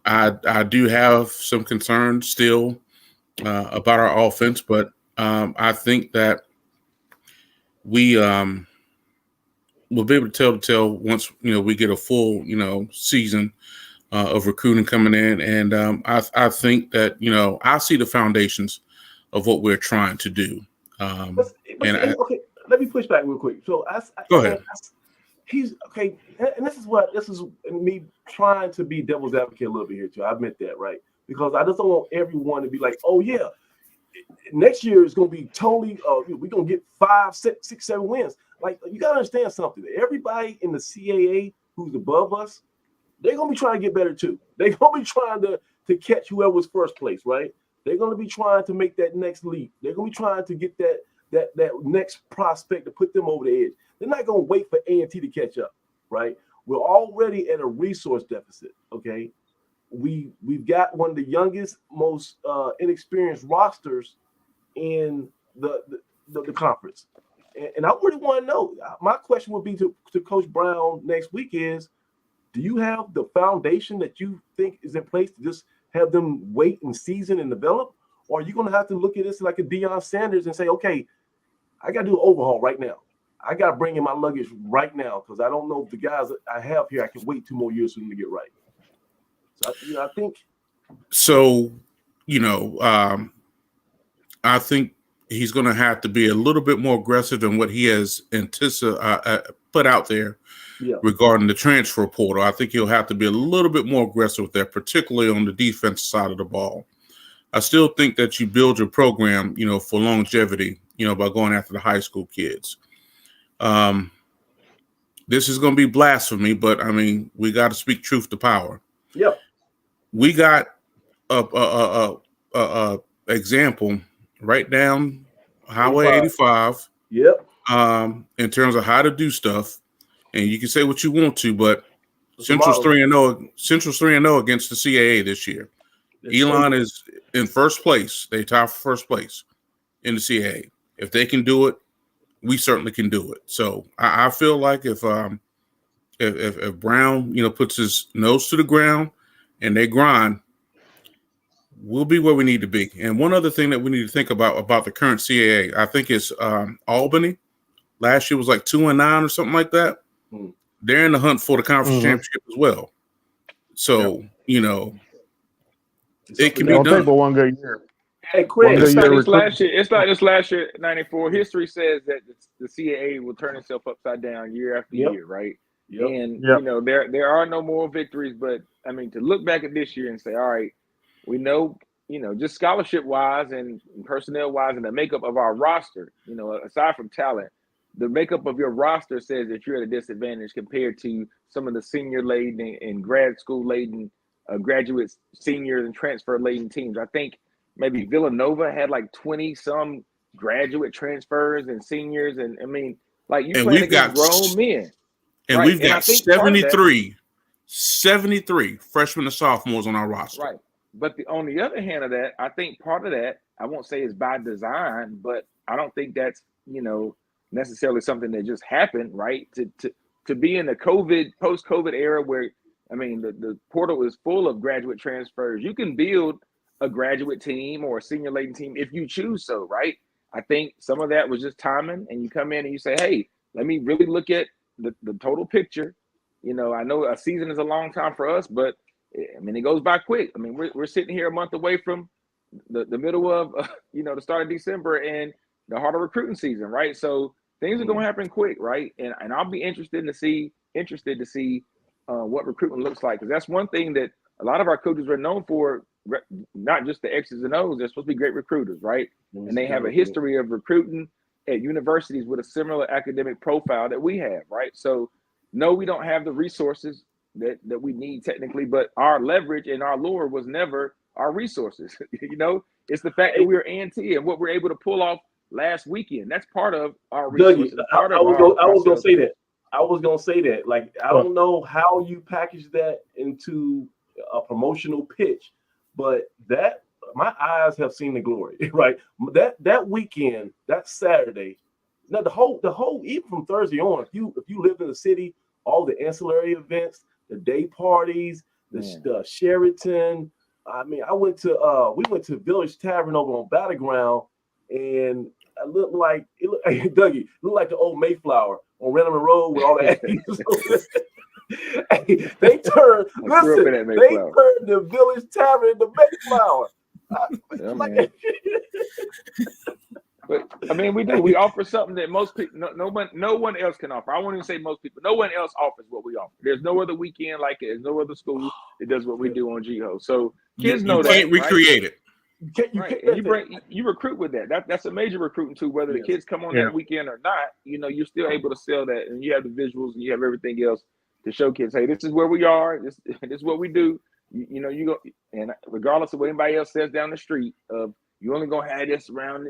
I do have some concerns still about our offense, but I think that we'll be able to tell the tale once we get a full season of recruiting coming in, and I think that I see the foundations of what we're trying to do. Okay, let me push back real quick. So go ahead. He's okay, and this is me trying to be devil's advocate a little bit here too. I admit that, right? Because I just don't want everyone to be like, oh yeah, next year is going to be totally. We're going to get 5, 6, 7 wins. like you gotta understand something. Everybody in the CAA who's above us, they're gonna be trying to get better too. They're gonna be trying to catch whoever was first place, right? They're gonna be trying to make that next leap. They're gonna be trying to get that next prospect to put them over the edge. They're not gonna wait for A&T to catch up, right? We're already at a resource deficit. Okay, we've got one of the youngest, most inexperienced rosters in the conference. And I really want to know, my question would be to Coach Brown next week is, do you have the foundation that you think is in place to just have them wait and season and develop? Or are you going to have to look at this like a Deion Sanders and say, okay, I got to do an overhaul right now. I got to bring in my luggage right now because I don't know if the guys that I have here, I can wait 2 more years for them to get right. So, I think. So, I think he's going to have to be a little bit more aggressive than what he has put out there regarding the transfer portal. I think he'll have to be a little bit more aggressive with that, particularly on the defense side of the ball. I still think that you build your program, for longevity, by going after the high school kids. This is going to be blasphemy, but I mean, we got to speak truth to power. Yep. We got a example right down Highway 85. Yep. In terms of how to do stuff, and you can say what you want to, but Central's 3-0. Central's 3-0 against the CAA this year. Elon is in first place. They tie for first place in the CAA. If they can do it, we certainly can do it. So I feel like if Brown, puts his nose to the ground and they grind, we'll be where we need to be. And one other thing that we need to think about the current CAA, I think it's Albany. Last year was like 2-9 or something like that. They're in the hunt for the conference championship as well. So, it can be done. Take but one good year. Hey, Quinn, it's not just last year, 94. History says that the CAA will turn itself upside down year after year, right? Yep. And, there are no more victories. But, I mean, to look back at this year and say, all right, we know, just scholarship-wise and personnel-wise and the makeup of our roster, aside from talent, the makeup of your roster says that you're at a disadvantage compared to some of the senior-laden and grad school-laden graduates, seniors, and transfer-laden teams. I think maybe Villanova had like 20-some graduate transfers and seniors. And, I mean, like you playing against grown men. And we've got 73 freshmen and sophomores on our roster. Right. But on the other hand of that, I think part of that, I won't say is by design, but I don't think that's, necessarily something that just happened, right? To be in the post-COVID era where, I mean, the portal is full of graduate transfers. You can build a graduate team or a senior-laden team if you choose so, right? I think some of that was just timing, and you come in and you say, hey, let me really look at the total picture. I know a season is a long time for us, but I mean, it goes by quick. I mean, we're sitting here a month away from the middle of, the start of December and the heart of recruiting season, right? So things are going to happen quick, right? And I'll be interested to see what recruitment looks like, because that's one thing that a lot of our coaches are known for, not just the X's and O's. They're supposed to be great recruiters, right? And they have a history of recruiting at universities with a similar academic profile that we have, right? So, no, we don't have the resources that we need technically, but our leverage and our lure was never our resources. It's the fact that we're A&T and what we're able to pull off last weekend. That's part of our resources. I was going to say that. I was going to say that. Like, I don't know how you package that into a promotional pitch, but that my eyes have seen the glory, right? That weekend, that Saturday, now the whole even from Thursday on, if you live in the city, all the ancillary events, the day parties, the Sheraton. I mean, we went to Village Tavern over on Battleground, and it looked like Dougie, looked like the old Mayflower on Renham Road with all the they turned the Village Tavern into Mayflower. But I mean, we offer something that most people, no one else can offer. I won't even say most people. No one else offers what we offer. There's no other weekend like it. There's no other school that does what we do on GHOE. So kids know that. You can't recreate it. you recruit with that. That's a major recruiting tool. Whether the kids come on that weekend or not, you're still able to sell that, and you have the visuals and you have everything else to show kids, hey, this is where we are. This is what we do. You go, and regardless of what anybody else says down the street, of you only gonna have this around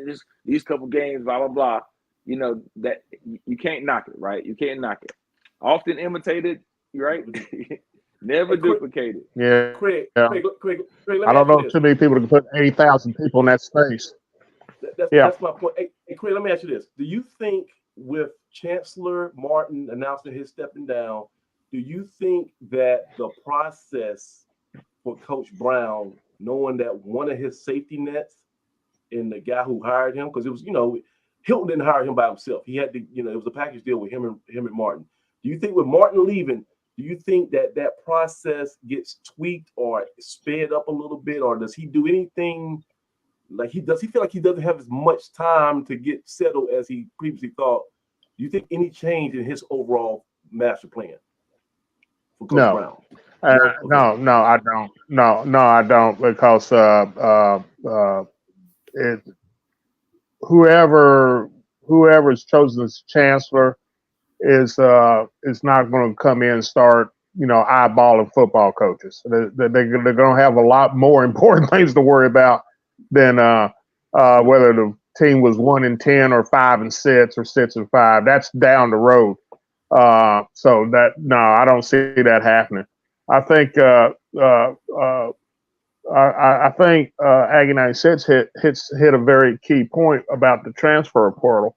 these couple games, blah blah blah. That you can't knock it, right? You can't knock it. Often imitated, right? Never duplicated. Yeah. Craig, I don't know too many people to put 80,000 people in that space. That's my point. Hey, Craig, let me ask you this. Do you think with Chancellor Martin announcing his stepping down, do you think that the process for Coach Brown, knowing that one of his safety nets and the guy who hired him, because it was, Hilton didn't hire him by himself. He had to, it was a package deal with him and Martin. Do you think with Martin leaving, do you think that process gets tweaked or sped up a little bit, or does he do anything does he feel like he doesn't have as much time to get settled as he previously thought? Do you think any change in his overall master plan for Coach Brown? No, I don't. No, I don't, because whoever's chosen as chancellor is not going to come in and start eyeballing football coaches. They're going to have a lot more important things to worry about than whether the team was 1-10 or 5-6 or 6-5. That's down the road. So I don't see that happening. I think I think Aggie 96 hit a very key point about the transfer portal.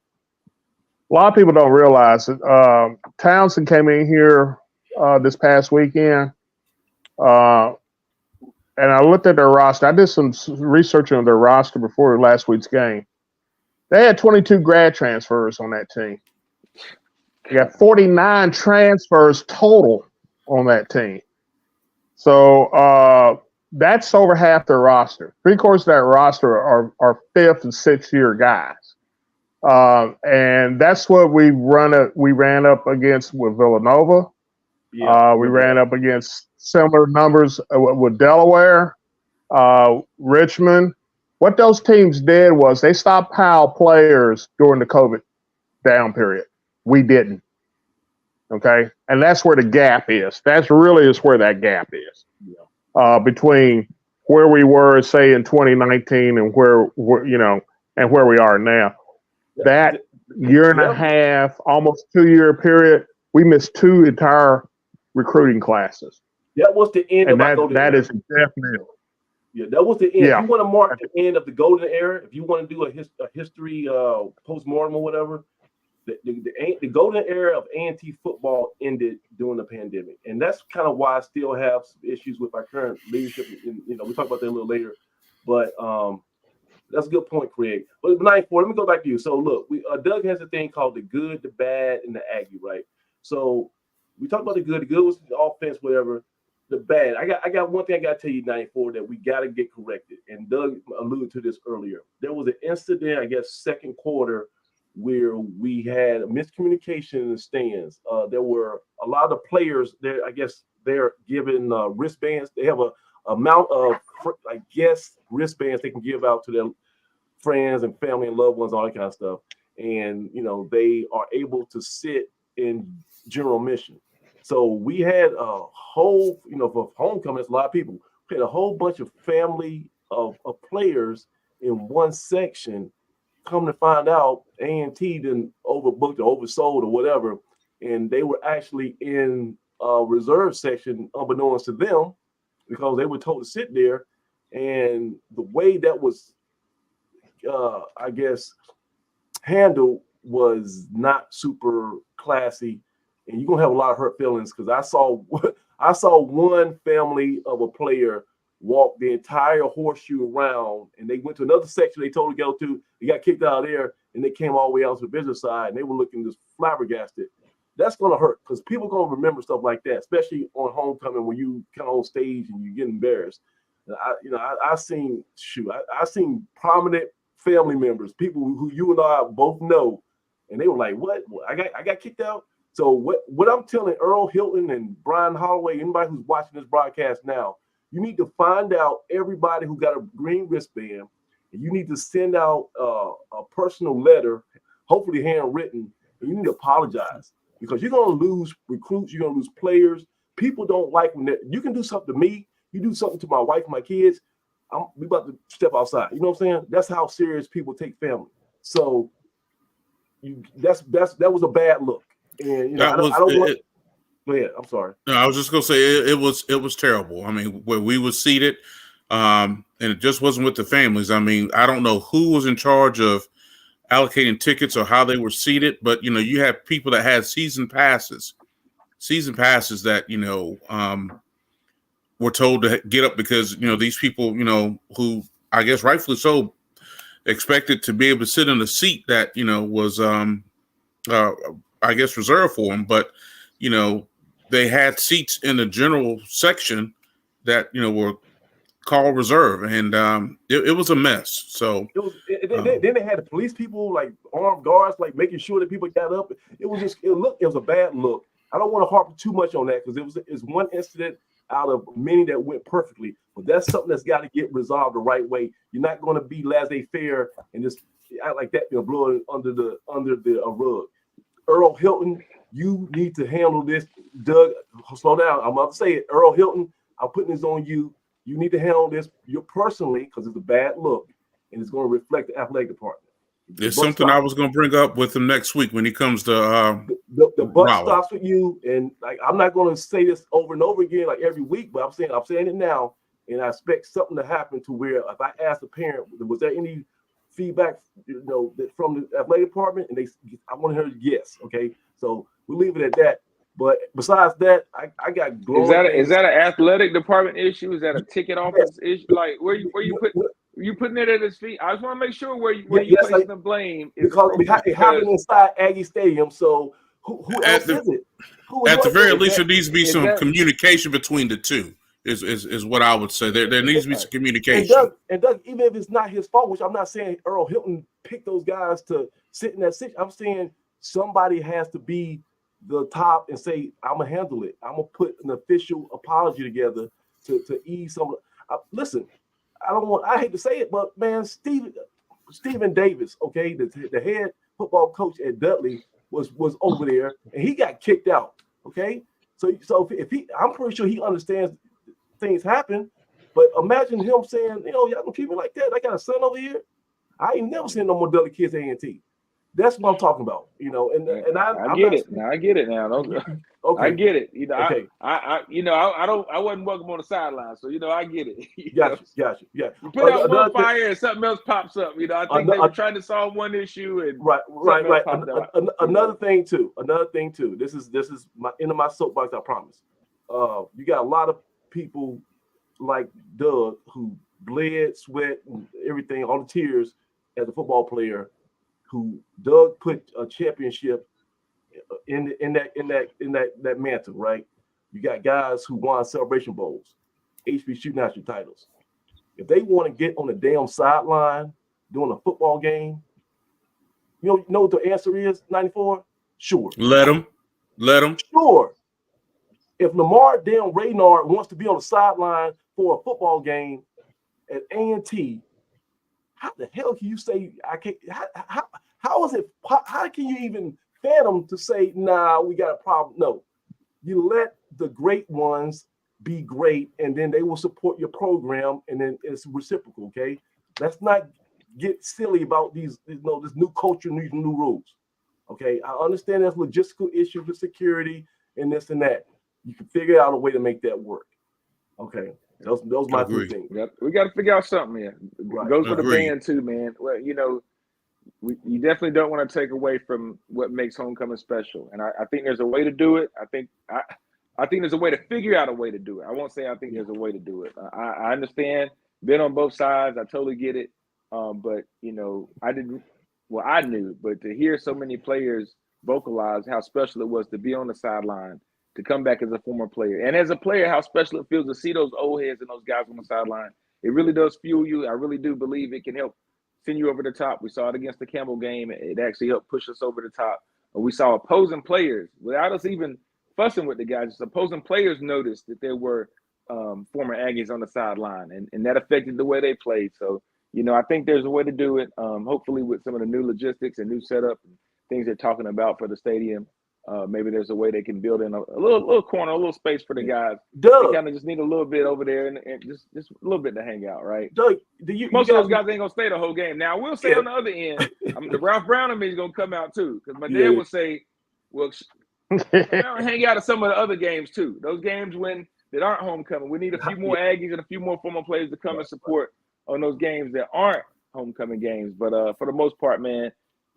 A lot of people don't realize that Townsend came in here this past weekend, and I looked at their roster. I did some research on their roster before last week's game. They had 22 grad transfers on that team. They got 49 transfers total on that team. So that's over half their roster. 3/4 of that roster are 5th and 6th year guys. And that's what we ran up against with Villanova. We ran up against similar numbers with Delaware, Richmond. What those teams did was they stockpiled players during the COVID down period. We didn't. Okay, and that's where the gap is. That's really is where that gap is between where we were, say, in 2019 and where we are now. That year and a half, almost 2-year period, we missed 2 entire recruiting classes. That was the end and of that is definitely. Yeah, that was the end. Yeah. If you want to mark the end of the golden era, if you want to do a history post-mortem or whatever, the golden era of A&T football ended during the pandemic. And that's kind of why I still have some issues with our current leadership. And, we'll talk about that a little later. But that's a good point, Craig. But 94, let me go back to you. So, look, Doug has a thing called the good, the bad, and the Aggie, right? So we talked about the good. The good was the offense, whatever. The bad. I got one thing I got to tell you, 94, that we got to get corrected. And Doug alluded to this earlier. There was an incident, I guess, second quarter, where we had a miscommunication in the stands. There were a lot of players there. I guess they're given wristbands. They have a amount of, I guess, wristbands they can give out to their friends and family and loved ones, all that kind of stuff. And, they are able to sit in general mission. So we had a whole, for homecoming, it's a lot of people. We had a whole bunch of family of players in one section. Come to find out, A&T didn't overbooked or oversold or whatever, and they were actually in a reserve section unbeknownst to them because they were told to sit there. And the way that was, I guess, handled was not super classy. And you're gonna have a lot of hurt feelings because I saw one family of a player walk the entire horseshoe around, and they went to another section they told to go to. They got kicked out of there, and they came all the way out to the business side, and they were looking just flabbergasted. That's gonna hurt because people gonna remember stuff like that, especially on homecoming when you come on stage and you get embarrassed. I seen prominent family members, people who you and I both know, and they were like, "What? I got kicked out." So what I'm telling Earl Hilton and Brian Holloway, anybody who's watching this broadcast now, You need to find out everybody who got a green wristband, and you need to send out a personal letter, hopefully handwritten, and you need to apologize because you're going to lose recruits, you're going to lose players. People don't like when you can do something to me, you do something to my wife, my kids, we about to step outside. You know what I'm saying? That's how serious people take family. So that was a bad look, and you know I don't want. Go ahead. I'm sorry. No, I was just gonna say it was terrible. I mean, where we were seated, and it just wasn't with the families. I mean, I don't know who was in charge of allocating tickets or how they were seated, but you know, you have people that had season passes that were told to get up because these people who I guess rightfully so expected to be able to sit in a seat that was I guess reserved for them, but they had seats in the general section that were called reserve, and it was a mess. So then they had the police people like armed guards like making sure that people got up. It was a bad look. I don't want to harp too much on that because it's one incident out of many that went perfectly, but that's something that's got to get resolved the right way. You're not going to be laissez-faire and just act like that, blow it under the rug. Earl Hilton, you need to handle this. Doug, slow down. I'm about to say it. Earl Hilton, I'm putting this on you. You need to handle this personally because it's a bad look and it's going to reflect the athletic department. There's something I was going to bring up with him next week when he comes to the buck stops with you, and like I'm not going to say this over and over again like every week, but I'm saying it now, and I expect something to happen to where if I ask the parent, was there any feedback from the athletic department, and I want to hear yes. Okay, so we'll leave it at that. But besides that, I got glowing. Is that an athletic department issue? Is that a ticket office issue? Like where you putting it at his feet? I just want to make sure where you placing the blame. Because it happened inside Aggie Stadium. So who else is it? At the very least, there needs to be some communication between the two. Is what I would say. There needs to be some communication. And Doug, even if it's not his fault, which I'm not saying Earl Hilton picked those guys to sit in that seat. I'm saying somebody has to be the top and say, I'm gonna handle it. I'm gonna put an official apology together to ease some. Listen, I hate to say it, but man, Stephen Davis, okay, the head football coach at Dudley was over there and he got kicked out. Okay, so if I'm pretty sure he understands things happen, but imagine him saying, y'all gonna keep me like that. I got a son over here. I ain't never seen no more Dudley kids at A&T. That's what I'm talking about, and I get it. Now I get it now. Okay. I get it. Okay. I wasn't welcome on the sideline, so I get it. Gotcha. Yeah. You put out one fire and something else pops up. I think they were trying to solve one issue and right. Another thing too. This is my soapbox. I promise. You got a lot of people like Doug who bled, sweat, and everything, all the tears as a football player. Who Doug put a championship in that mantle, right? You got guys who won Celebration Bowls, HBCU national titles. If they want to get on the damn sideline during a football game, you know what the answer is? 94. Sure. Let them. Sure. If Lamar damn Raynard wants to be on the sideline for a football game at A&T. How the hell can you say I can't? How is it? How can you even fathom to say, nah, we got a problem? No, you let the great ones be great, and then they will support your program, and then it's reciprocal. Okay, let's not get silly about this new culture, these new rules. Okay, I understand there's logistical issues with security and this and that. You can figure out a way to make that work. Okay. Those my two things. We got to figure out something here. Right. Goes for the band too, man. Well, you definitely don't want to take away from what makes homecoming special, and I think there's a way to do it. I think there's a way to figure out a way to do it. I won't say I think there's a way to do it. I understand. Been on both sides. I totally get it. But I knew. But to hear so many players vocalize how special it was to be on the sideline, to come back as a former player. And as a player, how special it feels to see those old heads and those guys on the sideline. It really does fuel you. I really do believe it can help send you over the top. We saw it against the Campbell game. It actually helped push us over the top. We saw opposing players, without us even fussing with the guys, just opposing players noticed that there were former Aggies on the sideline, and that affected the way they played. So, I think there's a way to do it. Hopefully with some of the new logistics and new setup and things they're talking about for the stadium, maybe there's a way they can build in a little corner, a little space for the guys. Doug, they kind of just need a little bit over there and just a little bit to hang out, right? Doug, most of those guys ain't gonna stay the whole game. Now I will say on the other end, the Ralph Brown of me is gonna come out too, because my dad would say, "Well, hang out at some of the other games too. Those games that aren't homecoming. We need a few more Aggies and a few more former players to come and support on those games that aren't homecoming games. But for the most part, man."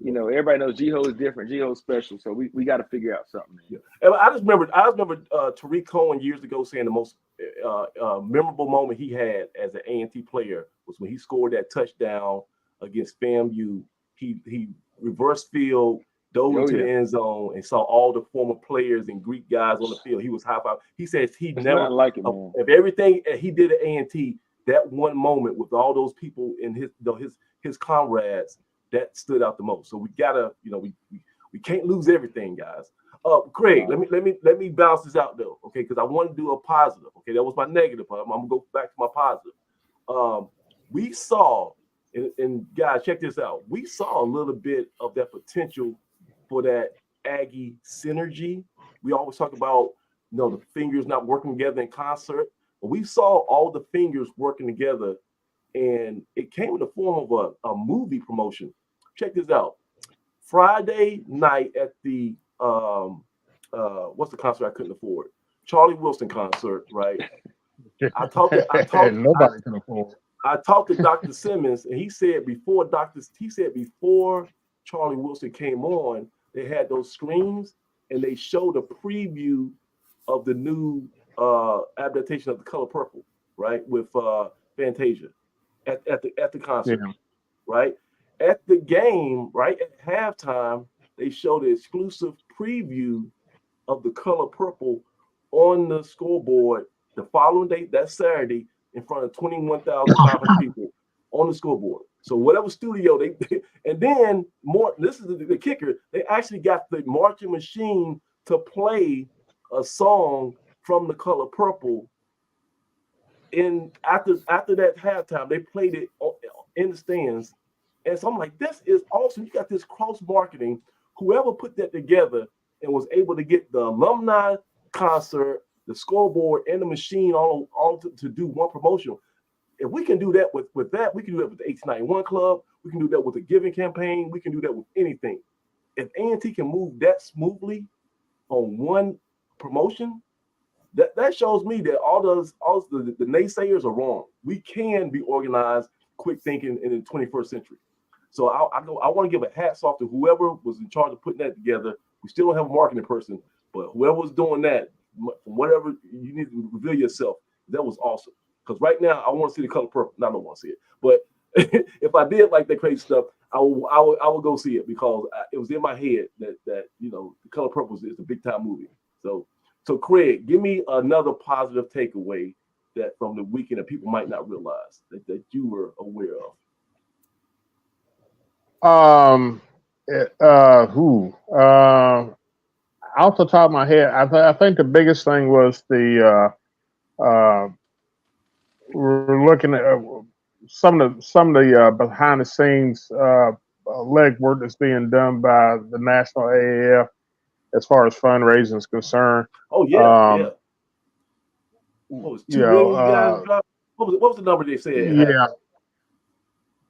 Everybody knows GHOE is different. GHOE is special, so we got to figure out something. Man. Yeah. I just remember Tariq Cohen years ago saying the most memorable moment he had as an A&T player was when he scored that touchdown against FAMU. He reversed field, dove into the end zone, and saw all the former players and Greek guys on the field. He was high five. He says he never like it, man. Of everything he did at A&T, that one moment with all those people in his comrades. That stood out the most. So we gotta, we can't lose everything, guys. Craig, let me bounce this out though, okay? Because I want to do a positive. Okay, that was my negative. I'm gonna go back to my positive. We saw, and guys, check this out. We saw a little bit of that potential for that Aggie synergy. We always talk about, the fingers not working together in concert, but we saw all the fingers working together. And it came in the form of a movie promotion. Check this out. Friday night at the what's the concert I couldn't afford? Charlie Wilson concert, right? Nobody can afford. I talked to Dr. Simmons, and he said before Charlie Wilson came on, they had those screens and they showed a preview of the new adaptation of The Color Purple, right? With Fantasia. At the concert, right? At the game, right at halftime, they showed the exclusive preview of The Color Purple on the scoreboard the following day, that Saturday, in front of 21,500 people on the scoreboard. So whatever studio they and then more. This is the kicker. They actually got the marching machine to play a song from The Color Purple. After that halftime, they played it in the stands, and so I'm like, this is awesome. You got this cross marketing. Whoever put that together and was able to get the alumni concert, the scoreboard, and the machine all to do one promotion. If we can do that with that, we can do that with the 1891 Club. We can do that with the Giving campaign. We can do that with anything. If A&T can move that smoothly on one promotion, that shows me that all the naysayers are wrong. We can be organized, quick thinking in the 21st century. So I want to give a hats off to whoever was in charge of putting that together. We still don't have a marketing person, but whoever was doing that, whatever you need to reveal yourself, that was awesome. Because right now I want to see The Color Purple. No, I don't want to see it, but if I did like that crazy stuff, I would go see it because it was in my head that The Color Purple is a big time movie. So Craig, give me another positive takeaway that from the weekend that people might not realize that you were aware of. Off the top of my head, I think the biggest thing was we're looking at some of the behind the scenes leg work that's being done by the National AAF as far as fundraising is concerned. Oh yeah. What was 2 million you guys dropped? What was the number they said? Yeah,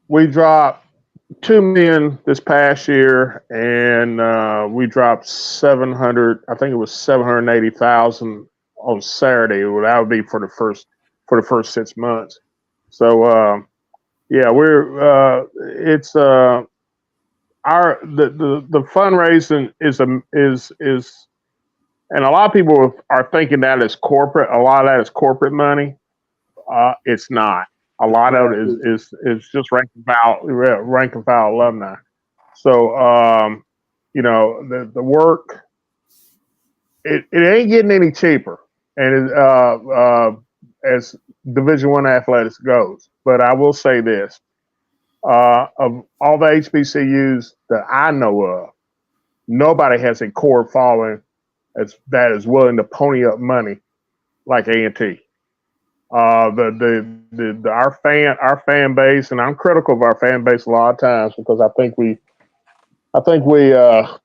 we dropped 2 million this past year, and we dropped 700. I think it was 780,000 on Saturday. Well, that would be for the first 6 months. So yeah, we're it's the fundraising is, and a lot of people are thinking that is corporate. A lot of that is corporate money. It's not. A lot of it is just rank and file alumni. So the work it ain't getting any cheaper, and as Division I athletics goes. But I will say this: of all the HBCUs that I know of, nobody has a core following that is willing to pony up money like A&T. our fan base, and I'm critical of our fan base a lot of times because I think we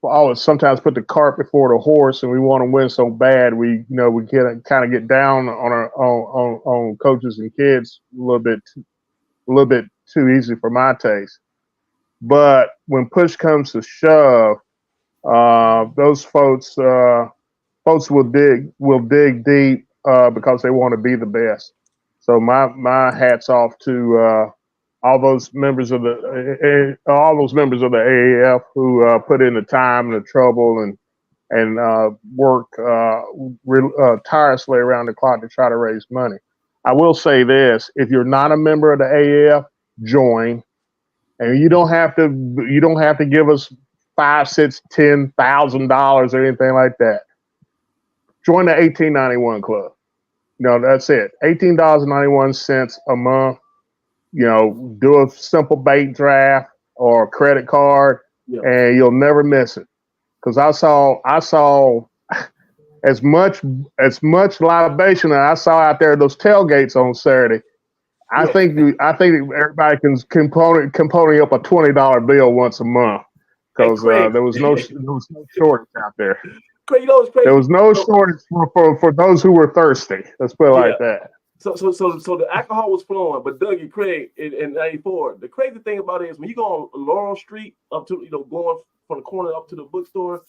always sometimes put the cart before the horse, and we want to win so bad we kind of get down on on coaches and kids a little bit too easy for my taste. But when push comes to shove, those folks will dig deep because they want to be the best. So my hats off to all those members of the AAF who put in the time and the trouble and work tirelessly around the clock to try to raise money. I will say this: if you're not a member of the AAF, join, and you don't have to give us $5, $6, $10,000 or anything like that. Join the 1891 club. That's it. $18.91 a month. Do a simple bait draft or a credit card, and you'll never miss it. Because I saw as much libation that I saw out there at those tailgates on Saturday. I think everybody can pony up a $20 bill once a month because there was no shortage out there. Craig, it's crazy. There was no shortage for those who were thirsty. Let's put it like that. So the alcohol was flowing, but Doug and Craig in '94. The crazy thing about it is when you go on Laurel Street up to going from the corner up to the bookstore,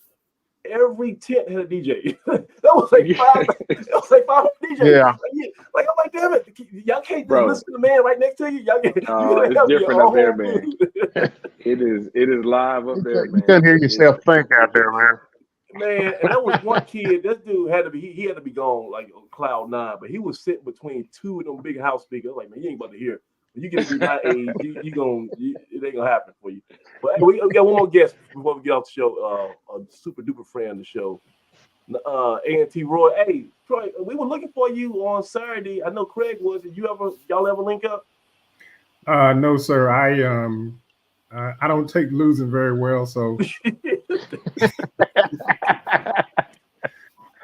every tent had a DJ. that was like five DJs. Yeah. Like I'm like, damn it, y'all can't just listen to the man right next to you. Y'all get it's different up there, man. It is live up there, man. You couldn't hear yourself think out there, man. Man, and that was one kid. This dude had to be gone like on cloud 9, but he was sitting between two of them big house speakers. Like, man, you ain't about to hear. When you get to be my age, it ain't gonna happen for you. But hey, we got one more guest before we get off the show. A super duper friend of the show, A&T Roy. Hey, Troy, we were looking for you on Saturday. I know Craig was. Did y'all ever link up? No, sir. I don't take losing very well, so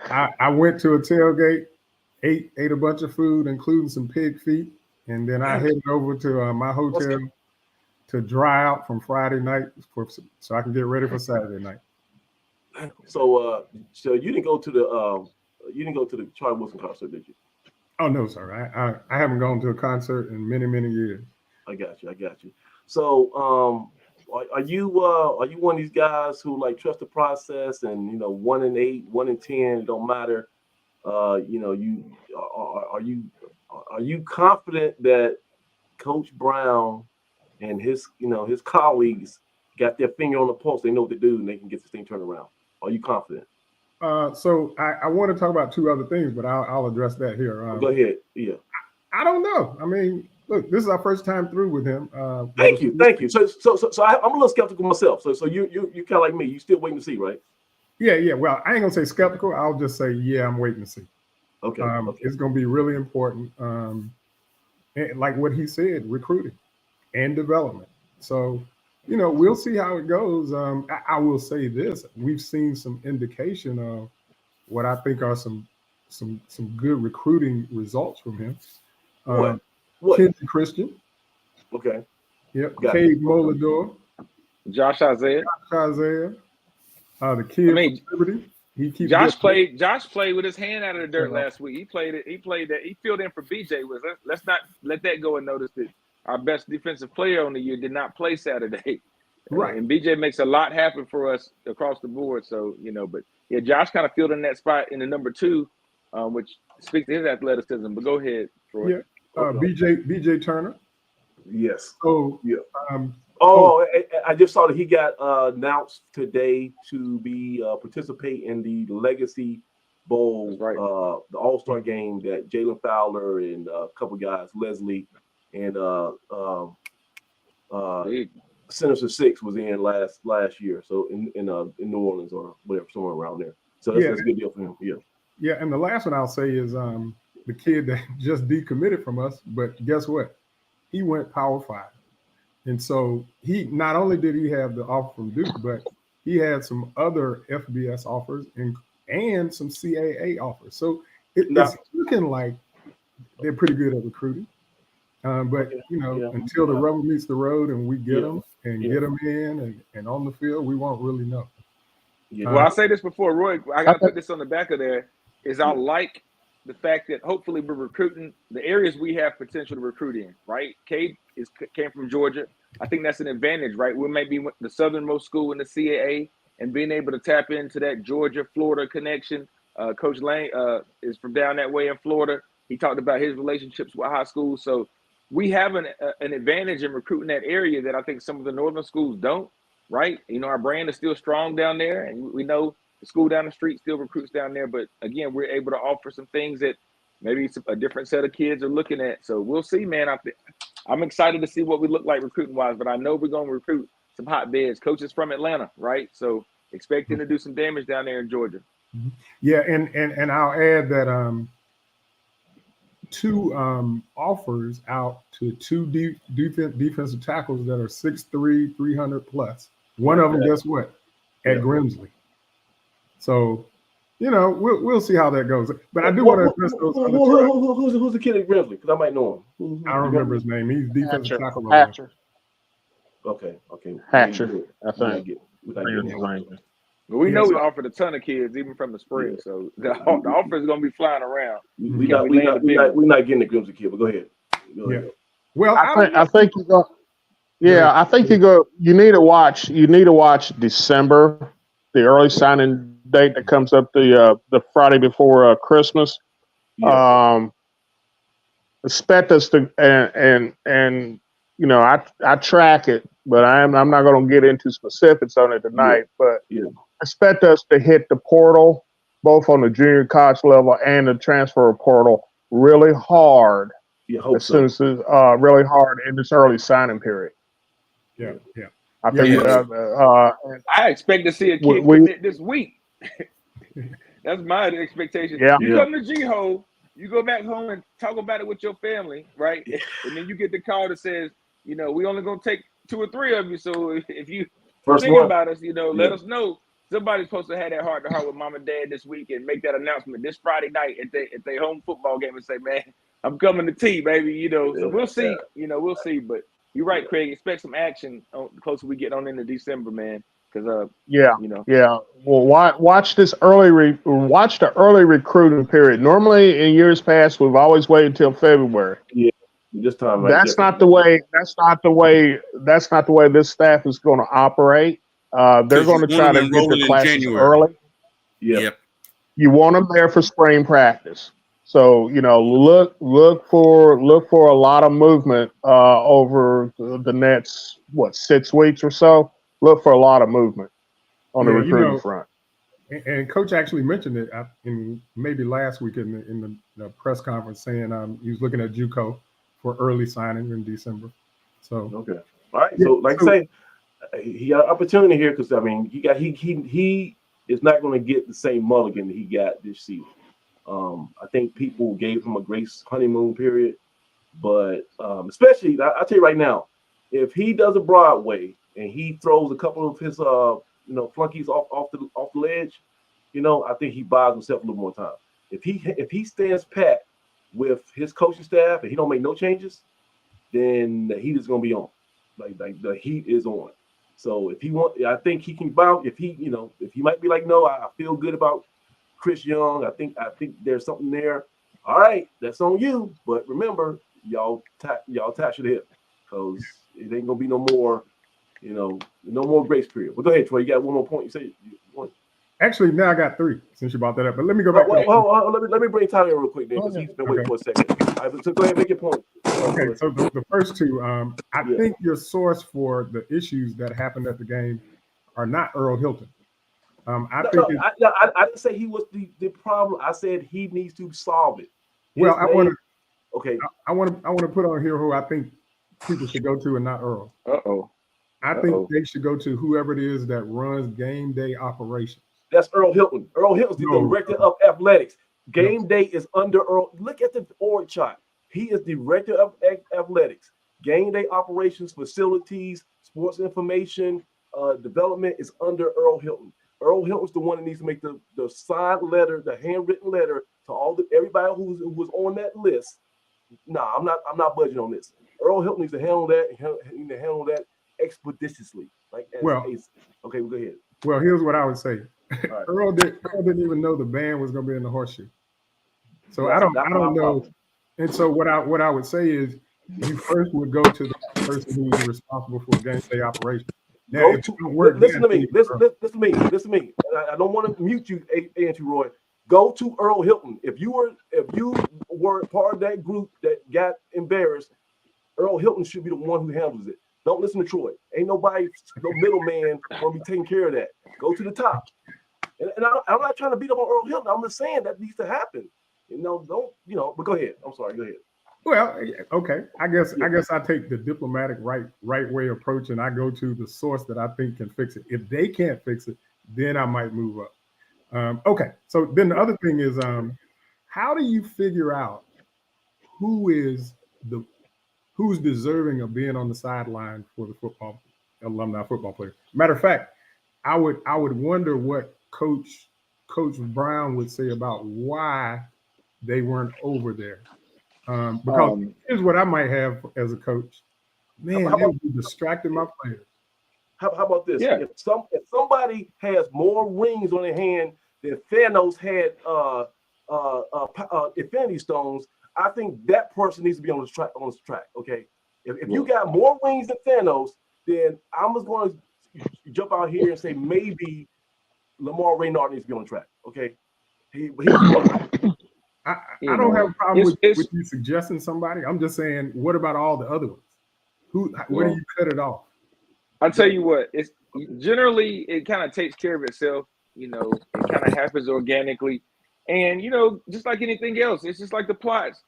I went to a tailgate, ate a bunch of food, including some pig feet, and then I headed over to my hotel to dry out from Friday night so I can get ready for Saturday night. So you didn't go to the Charlie Wilson concert, did you? Oh no, sir. I haven't gone to a concert in many, many years. I got you. So, are you one of these guys who like trust the process and 1 in 8, 1 in 10, it don't matter? Are you confident that Coach Brown and his colleagues got their finger on the pulse? They know what to do and they can get this thing turned around. Are you confident? So I want to talk about two other things, but I'll address that here. Go ahead. Yeah. I don't know. I mean, look, this is our first time through with him. Thank you. So I'm a little skeptical myself. So you kind of like me. You still waiting to see, right? Yeah. Well, I ain't gonna say skeptical. I'll just say, yeah, I'm waiting to see. Okay. It's gonna be really important. And like what he said, recruiting and development. So, we'll see how it goes. I will say this: we've seen some indication of what I think are some good recruiting results from him. What? Kenzie Christian. Okay. Yep. Cade Molador. Josh Isaiah. The kid from Liberty. Josh played with his hand out of the dirt last week. He played that. He filled in for BJ. Let's not let that go unnoticed. That our best defensive player on the year did not play Saturday. Right. And BJ makes a lot happen for us across the board. So, but yeah, Josh kind of filled in that spot in the number 2, which speaks to his athleticism. But go ahead, Troy. Yeah. BJ Turner. Yes. Oh, yeah. I just saw that he got announced today to be participate in the Legacy Bowl, right. The All-Star game that Jalen Fowler and a couple guys, Leslie and Sinister Six was in last year. So in New Orleans or whatever, somewhere around there. So that's a good deal for him. Yeah. Yeah, and the last one I'll say is the kid that just decommitted from us, but guess what? He went Power 5. And so he not only did he have the offer from Duke, but he had some other FBS offers and some CAA offers. So it's looking like they're pretty good at recruiting. But until the rubber meets the road and we get them and get them in and on the field, we won't really know. Well, I say this before, Roy. I got to put this on the back of there. I like the fact that hopefully we're recruiting the areas we have potential to recruit in. Right? Cade came from Georgia. I think that's an advantage, right? We may be the southernmost school in the CAA, and being able to tap into that Georgia-Florida connection. Coach Lane is from down that way in Florida. He talked about his relationships with high schools. So we have an advantage in recruiting that area that I think some of the northern schools don't. Right? Our brand is still strong down there, and we know the school down the street still recruits down there. But again, we're able to offer some things that maybe a different set of kids are looking at. So we'll see, man. I'm excited to see what we look like recruiting wise, but I know we're going to recruit some hotbeds. Coaches from Atlanta, right? So expecting to do some damage down there in Georgia. Yeah, and I'll add that 2 offers out to 2 defensive tackles that are 6'3", 300 plus. One of them, guess what? At Grimsley. So, we'll see how that goes. But I do want to address those. Who's the kid at Grimsley? Because I might know him. I don't remember his name. He's defensive tackle. Hatcher. Okay. Hatcher. I think. But we know we offered a ton of kids, even from the spring. So the offer is going to be flying around. We're not getting the Grimsley kid, but go ahead. Well, I think you go. Yeah, I think you go. You need to watch. You need to watch December, the early signing date that comes up the Friday before Christmas. Expect us to and I track it, but I'm not going to get into specifics on it tonight. But expect us to hit the portal, both on the junior college level and the transfer portal, really hard. Soon as really hard in this early signing period. Yeah. I think. I expect to see a kid commit this week. That's my expectation. Yeah. You come to GHOE, you go back home and talk about it with your family, right? And then you get the call that says, we only gonna take 2 or 3 of you. So if you think about us, let us know. Somebody's supposed to have that heart to heart with mom and dad this week and make that announcement this Friday night at their home football game and say, man, I'm coming to T, baby. So we'll see. We'll see. But you're right, Craig. Expect some action the closer we get on into December, man. Because Well, watch this watch the early recruiting period. Normally, in years past, we've always waited until February. Yeah, this time that's not the way. That's not the way this staff is going to operate. They're going to try to get the classes early. Yep. You want them there for spring practice. So look for a lot of movement over the next 6 weeks or so. Look for a lot of movement on the recruiting front. And Coach actually mentioned it in maybe last week in the press conference, saying he was looking at JUCO for early signing in December. So okay, all right. So I say, he got an opportunity here because he is not going to get the same mulligan that he got this season. I think people gave him a great honeymoon period, but especially I'll tell you right now, if he does a Broadway and he throws a couple of his flunkies off the ledge, I think he buys himself a little more time. If he stands pat with his coaching staff and he don't make no changes, then the heat is gonna be on. Like the heat is on. So if he I think he can bounce. If he might be like, no, I feel good about Chris Young. I think there's something there. All right, that's on you. But remember, y'all attach your hip because it ain't gonna be no more. No more grace period. Well, go ahead, Troy. You got one more point. You say you want. Actually, now I got 3 since you brought that up. But let me go back. Let me bring Tyler in real quick, then, because he's been waiting for a second. All right, so go ahead and make your point. Okay, so the first 2, I think your source for the issues that happened at the game are not Earl Hilton. I didn't say he was the problem. I said he needs to solve it. I want to put on here who I think people should go to and not Earl. I think they should go to whoever it is that runs game day operations. That's Earl Hilton. Earl Hilton's the director of athletics. Game day is under Earl. Look at the org chart. He is director of athletics. Game day operations, facilities, sports information, development is under Earl Hilton. Earl Hilton's the one that needs to make the signed letter, the handwritten letter to everybody who was on that list nah, I'm not budging on this. Earl Hilton needs to handle that expeditiously. Like, okay, well, go ahead. Well, here's what I would say. Right. Earl didn't even know the band was going to be in the horseshoe. So That's I don't know. Problem. And so what I would say is, you first would go to the person who's responsible for game day operation. Now, listen to me. I don't want to mute you, Auntie Roy. Go to Earl Hilton. If you were part of that group that got embarrassed, Earl Hilton should be the one who handles it. Don't listen to Troy. Ain't nobody, no middleman, gonna be taking care of that. Go to the top. And I'm not trying to beat up on Earl Hilton. I'm just saying that needs to happen. But go ahead. I'm sorry. Go ahead. Well, okay. I guess I take the diplomatic right way approach, and I go to the source that I think can fix it. If they can't fix it, then I might move up. Okay. So then the other thing is, how do you figure out who's deserving of being on the sideline for the alumni football player? Matter of fact, I would wonder what Coach Brown would say about why they weren't over there. Because here's what I might have as a coach. Man, they would be distracting my players. How about this? Yeah. If somebody has more rings on their hand than Thanos had Infinity Stones, I think that person needs to be on the track. Okay. If you got more rings than Thanos, then I'm just going to jump out here and say maybe Lamar Raynard needs to be on the track. Okay. I don't have a problem with you suggesting somebody. I'm just saying, what about all the other ones? Where do you cut it off? I'll tell you what, it's generally it kind of takes care of itself. It kind of happens organically. And just like anything else, it's just like the plots.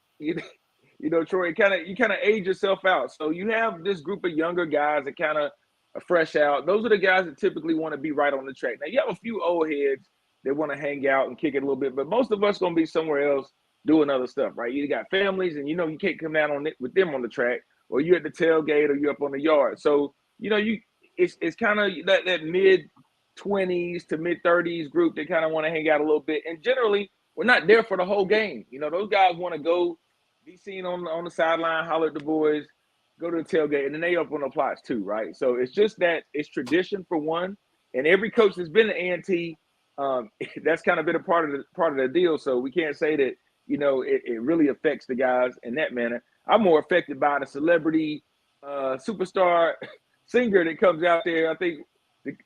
Troy, you kind of age yourself out. So you have this group of younger guys that kind of are fresh out. Those are the guys that typically want to be right on the track. Now you have a few old heads that want to hang out and kick it a little bit, but most of us going to be somewhere else doing other stuff, right? You got families, and you can't come down on it with them on the track, or you at the tailgate, or you up on the yard. So it's kind of that mid-20s to mid-30s group that kind of want to hang out a little bit. And generally, we're not there for the whole game. Those guys want to go be seen on the sideline, holler at the boys, go to the tailgate, and then they up on the plots too, right? So it's just that it's tradition for one, and every coach that's been at A&T, that's kind of been a part of the deal. So we can't say that it really affects the guys in that manner. I'm more affected by the celebrity superstar singer that comes out there, I think,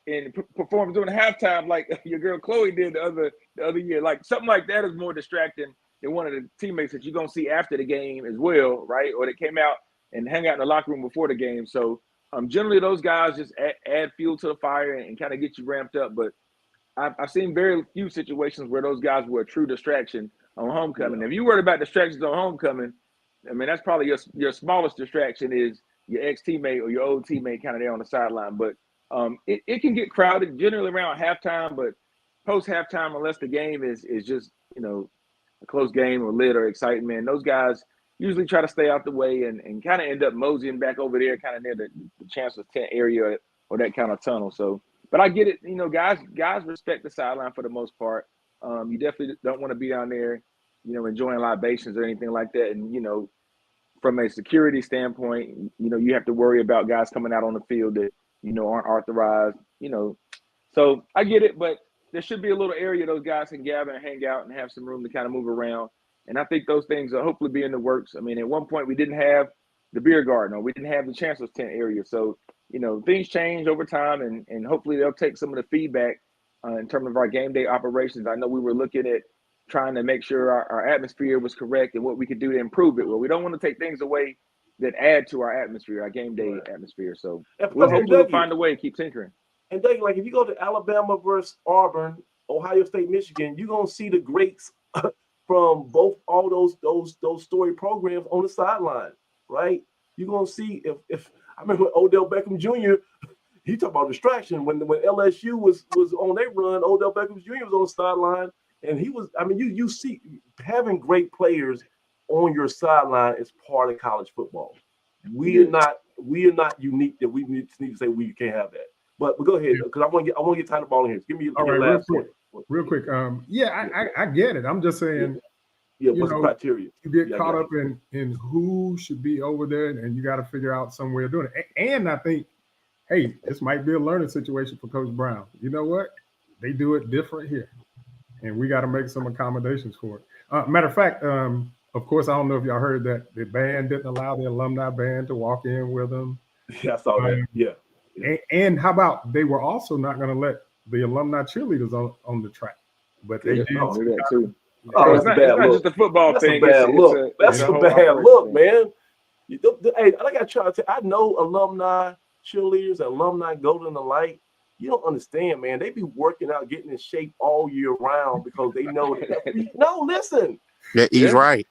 and performs during halftime like your girl Chloe did the other year. Like something like that is more distracting than one of the teammates that you're gonna see after the game as well, right? Or that came out and hung out in the locker room before the game. So generally those guys just add fuel to the fire and kind of get you ramped up. But I've seen very few situations where those guys were a true distraction on homecoming. Yeah. If you worried about distractions on homecoming, I mean, that's probably your smallest distraction is your ex-teammate or your old teammate kind of there on the sideline. But it can get crowded generally around halftime, but post-halftime, unless the game is just, a close game or lit or exciting, man, those guys usually try to stay out the way and kind of end up moseying back over there kind of near the Chancellor's tent area or that kind of tunnel. So, but I get it. Guys respect the sideline for the most part. You definitely don't want to be down there, enjoying libations or anything like that. And, from a security standpoint, you have to worry about guys coming out on the field that, aren't authorized, So I get it, but there should be a little area those guys can gather and hang out and have some room to kind of move around. And I think those things will hopefully be in the works. I mean, at one point we didn't have the beer garden or we didn't have the Chancellor's tent area. So, things change over time and hopefully they'll take some of the feedback in terms of our game day operations. I know we were looking at trying to make sure our atmosphere was correct and what we could do to improve it. Well, we don't want to take things away that add to our atmosphere, our game day atmosphere. So we'll hopefully find a way to keep tinkering. And Doug, like if you go to Alabama versus Auburn, Ohio State, Michigan, you're gonna see the greats from all those story programs on the sideline, right? You're gonna see if I remember Odell Beckham Jr. He talked about distraction when LSU was on their run. Odell Beckham Jr. was on the sideline, and he was. I mean, you see having great players on your sideline is part of college football. We are not unique that we need to say we can't have that. But go ahead, because I want to get time to ball in here. Give me your last point. Real quick. I get it. I'm just saying, what's the criteria? You get caught up in who should be over there, and you got to figure out some way of doing it. And I think, hey, this might be a learning situation for Coach Brown. You know what? They do it different here, and we got to make some accommodations for it. Matter of fact, of course, I don't know if y'all heard that the band didn't allow the alumni band to walk in with them. Yeah, I saw that. Yeah. And how about they were also not going to let the alumni cheerleaders on the track, but they did that too. Oh, it's not just a football thing. That's a bad look. That's a bad look, thing. man. Hey, I got to try to tell. I know alumni cheerleaders, alumni golden alike. You don't understand, man. They be working out, getting in shape all year round because they know that. No, listen. Yeah, he's right.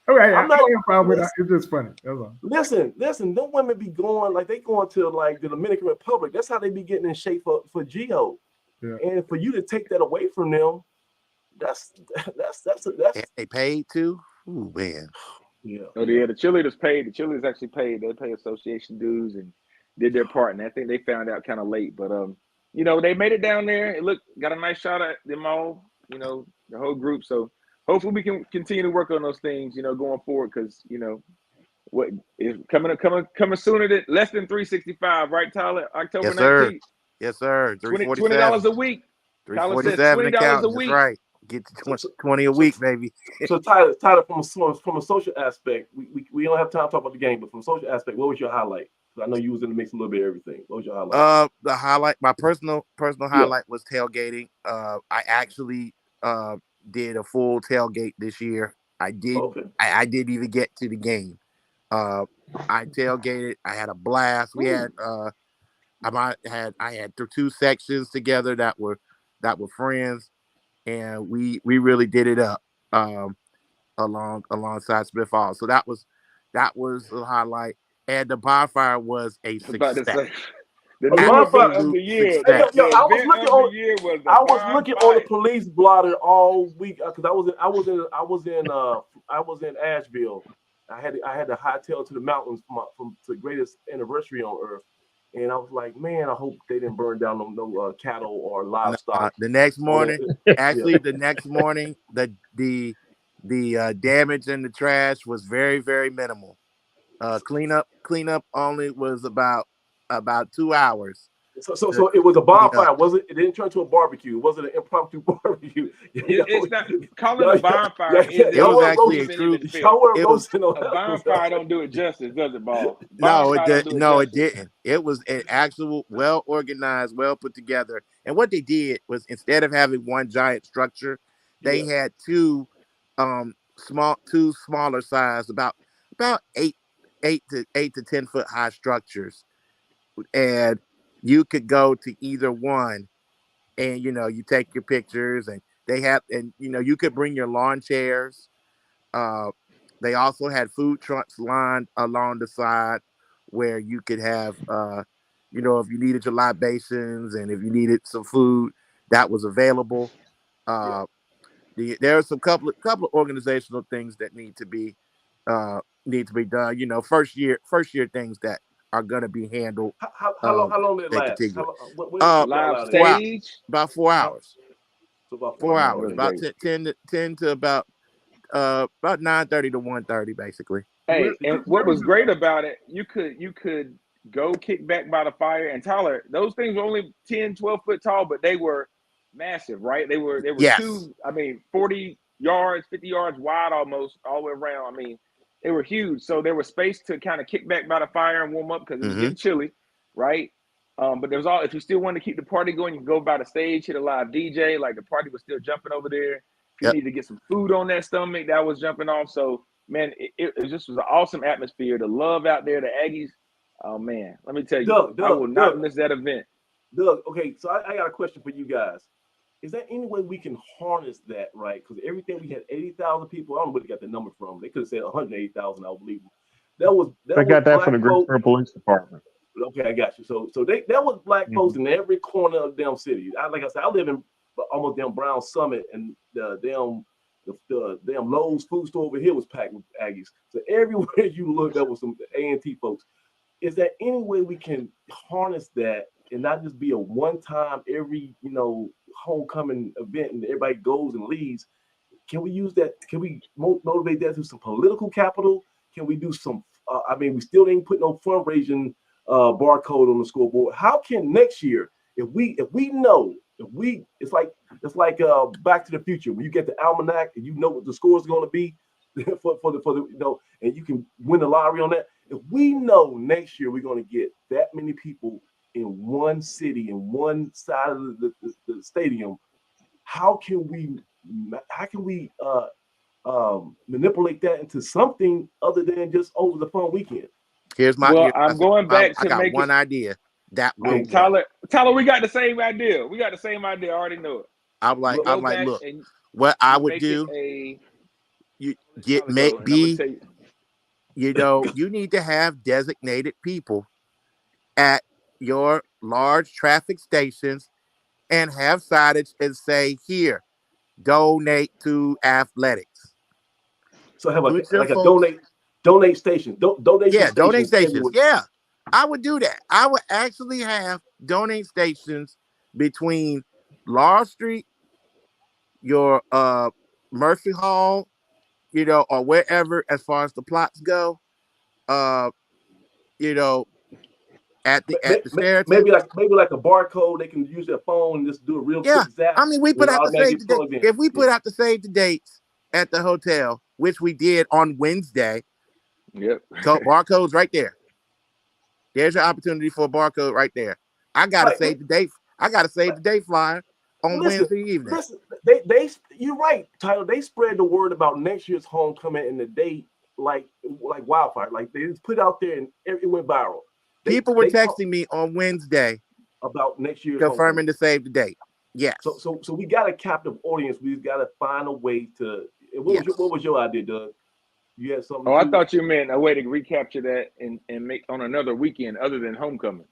Okay, I'm not having a problem with that. It's just funny. That's all. Listen. Them women be going like they going to like the Dominican Republic. That's how they be getting in shape for GHOE. Yeah. And for you to take that away from them, that's And they paid too. Ooh, man. Yeah. Oh, yeah. The cheerleaders paid. The cheerleaders actually paid. They pay association dues and did their part. And I think they found out kind of late, but they made it down there. It got a nice shot at them all. The whole group. So hopefully we can continue to work on those things. Going forward, because what is coming sooner than less than 365, right, Tyler? October 19th. Yes, sir. $20 a week. Tyler said $20 a week. That's right. Get to 20 a week, baby. So Tyler, from a social aspect, we don't have time to talk about the game, but from a social aspect, what was your highlight? I know you was in the mix a little bit of everything. What was your highlight? The highlight, my personal highlight was tailgating. I actually did a full tailgate this year. I did. Okay. I didn't even get to the game. I tailgated. I had a blast. We had I had 2 sections together that were friends, and we really did it up alongside Smith Hall. So that was the highlight. And the bonfire was a success. The bonfire of the year. I was looking on the police blotter all week because I was in Asheville. I had to hightail to the mountains from the greatest anniversary on earth, and I was like, man, I hope they didn't burn down no cattle or livestock. The next morning, the next morning, the damage and the trash was very, very minimal. Cleanup only was about 2 hours. So it was a bonfire, was it? It didn't turn into a barbecue. Was it an impromptu barbecue? It's not calling a bonfire. It was actually a true. A bonfire don't do it justice, does it, Ball? It didn't. It was an actual, well organized, well put together. And what they did was, instead of having one giant structure, they had two smaller size, about 8 to 10 foot high structures, and you could go to either one, and you take your pictures, and you could bring your lawn chairs. They also had food trucks lined along the side where you could have if you needed your libations and if you needed some food, that was available. There are some couple of organizational things that need to be done. First year things that are going to be handled. How long did it last? Live stage? About 4 hours. So about 4 hours. About 10 to about 9:30 to 1:30, basically. Hey, and what was great about it, you could go kick back by the fire. And Tyler, those things were only 10, 12 foot tall, but they were massive, right? They were 40 yards, 50 yards wide almost all the way around. I mean, they were huge. So there was space to kind of kick back by the fire and warm up because it was getting chilly, right? But there's if you still want to keep the party going, you can go by the stage, hit a live DJ. Like, the party was still jumping over there. If you need to get some food on that stomach, that was jumping off. So, man, it just was an awesome atmosphere. The love out there, the Aggies. Oh, man, let me tell you, I will not miss that event. Doug, okay, so I got a question for you guys. Is there any way we can harness that, right? Because everything, we had 80,000 people. I don't know where they got the number from. They could have said 180,000. I believe them. They got that from the Greensboro Police Department. Okay, I got you. So that was black folks in every corner of the damn city. Like I said, I live in almost damn Brown Summit, and the damn Lowe's food store over here was packed with Aggies. So everywhere you look, there was some A&T folks. Is there any way we can harness that and not just be a one-time every homecoming event and everybody goes and leaves? Can we use that? Can we motivate that through some political capital? Can we do some? I mean, we still ain't put no fundraising barcode on the scoreboard. How can next year, if we know, it's like Back to the Future, when you get the almanac and you know what the score is going to be for the and you can win the lottery on that. If we know next year we're going to get that many people in one city, in one side of the stadium, how can we manipulate that into something other than just over the fun weekend? Here's my. Well, I'm going back to I got make one idea that will work. Tyler, we got the same idea. I already know it. I'm like, look, what I would do. You need to have designated people at your large traffic stations and have signage and say, here, donate to athletics. So have a donate station. Donate stations. Yeah, I would do that. I would actually have donate stations between Law Street, your Murphy Hall, or wherever as far as the plots go. At the Sheraton. Maybe like a barcode. They can use their phone and just do a real quick zap. I mean, we put out the save the date. If we put out the save the dates at the hotel, which we did on Wednesday, so barcodes right there. There's your opportunity for a barcode right there. I gotta save the date. I gotta save the date flyer on Wednesday evening. Listen, you're right, Tyler. They spread the word about next year's homecoming and the date like wildfire. Like they just put it out there and it went viral. People were texting me on Wednesday about next year confirming to save the date. Yes. So we got a captive audience. We've got to find a way to. What was your idea, Doug? You had something? Oh, I thought you meant a way to recapture that and make on another weekend other than homecoming.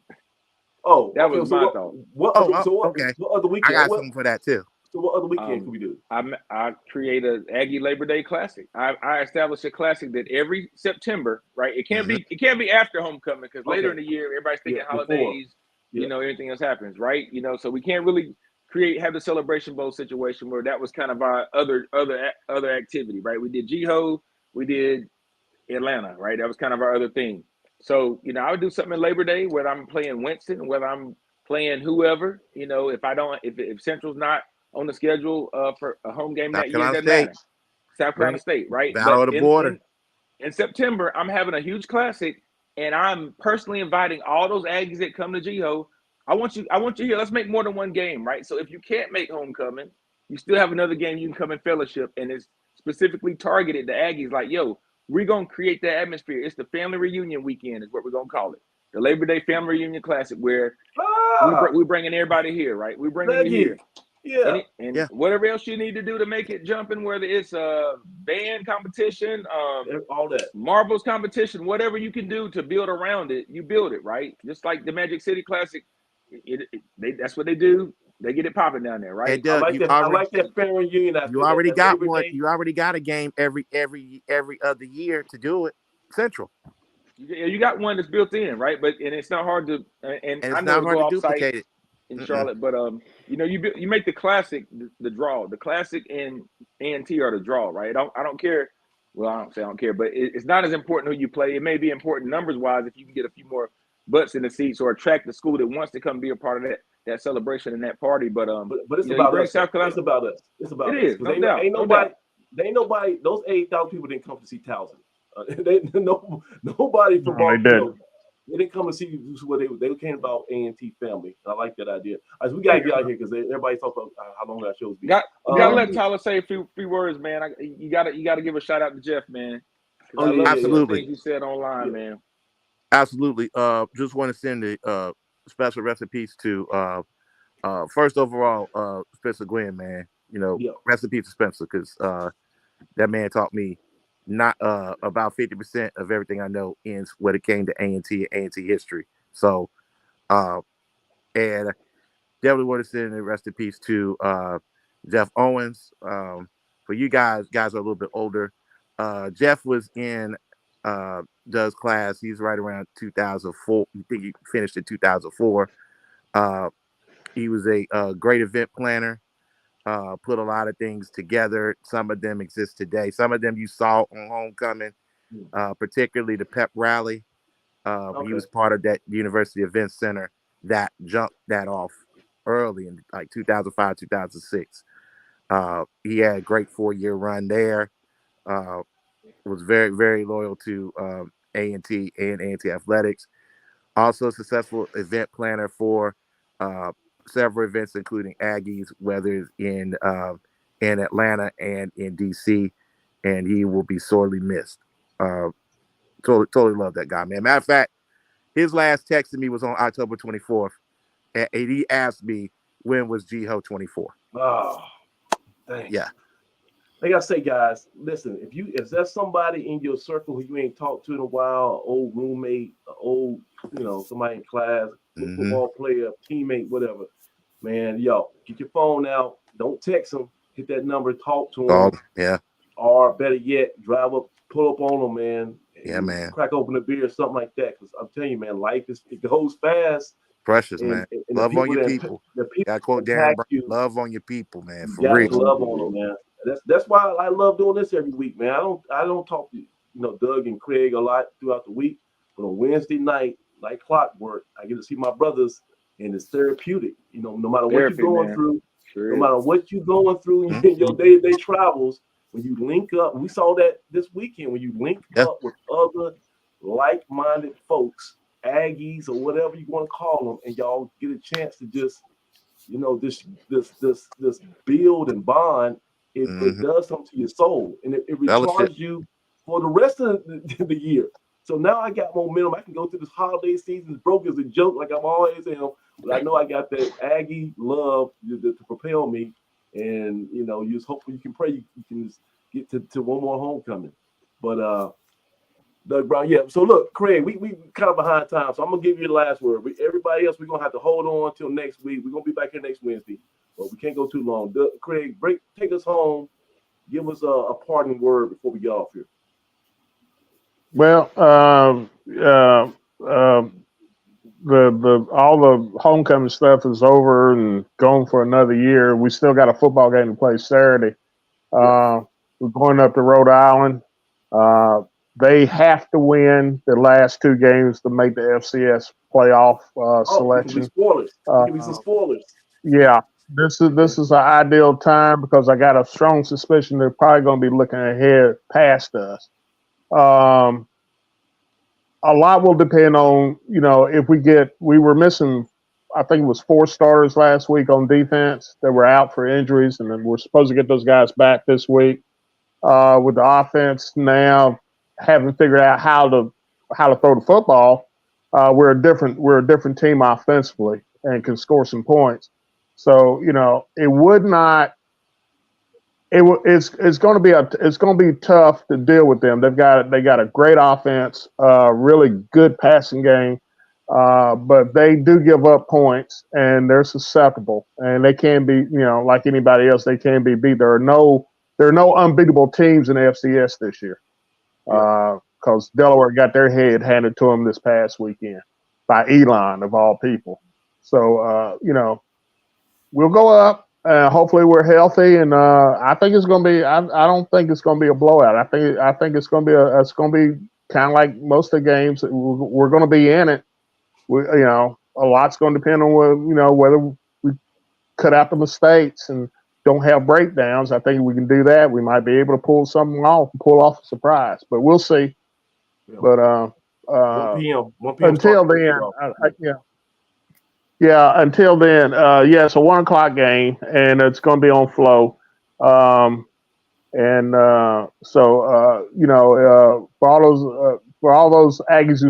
Oh, that was my thought. What other weekend? I got something for that too. So what other weekend can we do? I create a Aggie Labor Day Classic. I established a classic that every September, right? It can't be after homecoming because later in the year everybody's thinking holidays. Everything else happens, right? So we can't really have the Celebration Bowl situation where that was kind of our other activity, right? We did GHOE, we did Atlanta, right? That was kind of our other thing. So I would do something in Labor Day, whether I'm playing Winston, whether I'm playing whoever. If Central's not on the schedule for a home game that year, doesn't matter. South Carolina State, right? Battle of the border. In September, I'm having a huge classic, and I'm personally inviting all those Aggies that come to GHOE. I want you here. Let's make more than one game, right? So if you can't make homecoming, you still have another game you can come in fellowship, and it's specifically targeted to Aggies. Like, we're gonna create that atmosphere. It's the family reunion weekend, is what we're gonna call it. The Labor Day Family Reunion Classic, where we're bringing everybody here, right? We're bringing you here. Yeah. And whatever else you need to do to make it jumping, whether it's a band competition, all that marbles competition, whatever you can do to build around it, you build it, right? Just like the Magic City Classic, that's what they do. They get it popping down there, right? I like that family reunion. You already got one. You already got a game every other yeyear to do it. Central. You got one that's built in, right? And it's not hard to and it's I know not hard to duplicate it in Charlotte, but you make the classic the draw. The classic and A&T are the draw, right? I don't care. Well, I don't care, but it's not as important who you play. It may be important numbers wise if you can get a few more butts in the seats or attract the school that wants to come be a part of that celebration and that party. But it's about us. It's about us. It's about us. No doubt. Ain't nobody. Those 8,000 people didn't come to see Towson. Nobody from Baltimore. They didn't come and see what they came about A&T family. I like that idea. We gotta get out here because everybody's talking about how long our shows be. Gotta let Tyler say a few words, man. You gotta give a shout out to Jeff, man. Absolutely. You said online, man. Absolutely. Just want to send a special rest in peace to first overall Spencer Gwynn, man. Rest in peace to Spencer, because that man taught me not about 50% of everything I know ends when it came to A&T history. So and definitely want to send a rest in peace to Jeff Owens. For you guys are a little bit older. Jeff was in Doug's class. He's right around 2004. I think he finished in 2004. He was a great event planner. put a lot of things together. Some of them exist today. Some of them you saw on homecoming, particularly the pep rally. He was part of that University Event Center that jumped that off early in like 2005, 2006. He had a great 4-year run there. Was very, very loyal to A&T and A&T Athletics. Also a successful event planner for several events, including Aggies, whether in Atlanta and in DC, and he will be sorely missed. Totally love that guy, man. Matter of fact, his last text to me was on October 24th, and he asked me when was GHOE 24. Oh, thanks. Yeah. Like I say, guys, listen, if there's somebody in your circle who you ain't talked to in a while, an old roommate, an old, somebody in class, football player, teammate, whatever, man, yo, get your phone out. Don't text them. Hit that number, talk to them. Yeah. Or better yet, drive up, pull up on them, man. Yeah, man. Crack open a beer or something like that. Because I'm telling you, man, life it goes fast. Precious, man. Love on your people. Gotta quote Darren Brown, love on your people, man. For real. Love on them, man. That's why I love doing this every week, man. I don't talk to Doug and Craig a lot throughout the week, but on Wednesday night, like clockwork, I get to see my brothers, and it's therapeutic. No matter what you're going through, no matter what you're going through in your day-to-day travels, when you link up, we saw that this weekend, when you link up with other like-minded folks, Aggies or whatever you want to call them, and y'all get a chance to just, this build and bond. It does something to your soul, and it recharges you for the rest of the year. So now I got momentum. I can go through this holiday season broke as a joke, like I'm always am. But I know I got that Aggie love to propel me, and you just hopefully you can pray you can just get to one more homecoming. But Doug Brown, yeah. So look, Craig, we kind of behind time, so I'm gonna give you the last word. Everybody else, we're gonna have to hold on until next week. We're gonna be back here next Wednesday, but we can't go too long. Craig, take us home. Give us a parting word before we get off here. Well, all the homecoming stuff is over and going for another year. We still got a football game to play Saturday. We're going up to Rhode Island. They have to win the last 2 games to make the FCS playoff selection. Give me some spoilers. Yeah, this is an ideal time because I got a strong suspicion they're probably going to be looking ahead past us. A lot will depend on, if we were missing, I think it was 4 starters last week on defense that were out for injuries, and then we're supposed to get those guys back this week. With the offense now having figured out how to throw the football, we're a different team offensively and can score some points. So, it would not. It's going to be tough to deal with them. They got a great offense, really good passing game, but they do give up points and they're susceptible and they can be, like anybody else, they can be beat. There are no unbeatable teams in the FCS this year because Delaware got their head handed to them this past weekend by Elon of all people. So we'll go up. Hopefully we're healthy, and I think it's going to be. I don't think it's going to be a blowout. I think it's going to be kind of like most of the games. We're going to be in it. A lot's going to depend on whether we cut out the mistakes and don't have breakdowns. I think we can do that. We might be able to pull something off, pull off a surprise, but we'll see. Yeah. But 1 p.m. Until then, until then, it's a 1:00 game, and it's going to be on Flow. For all those Aggies who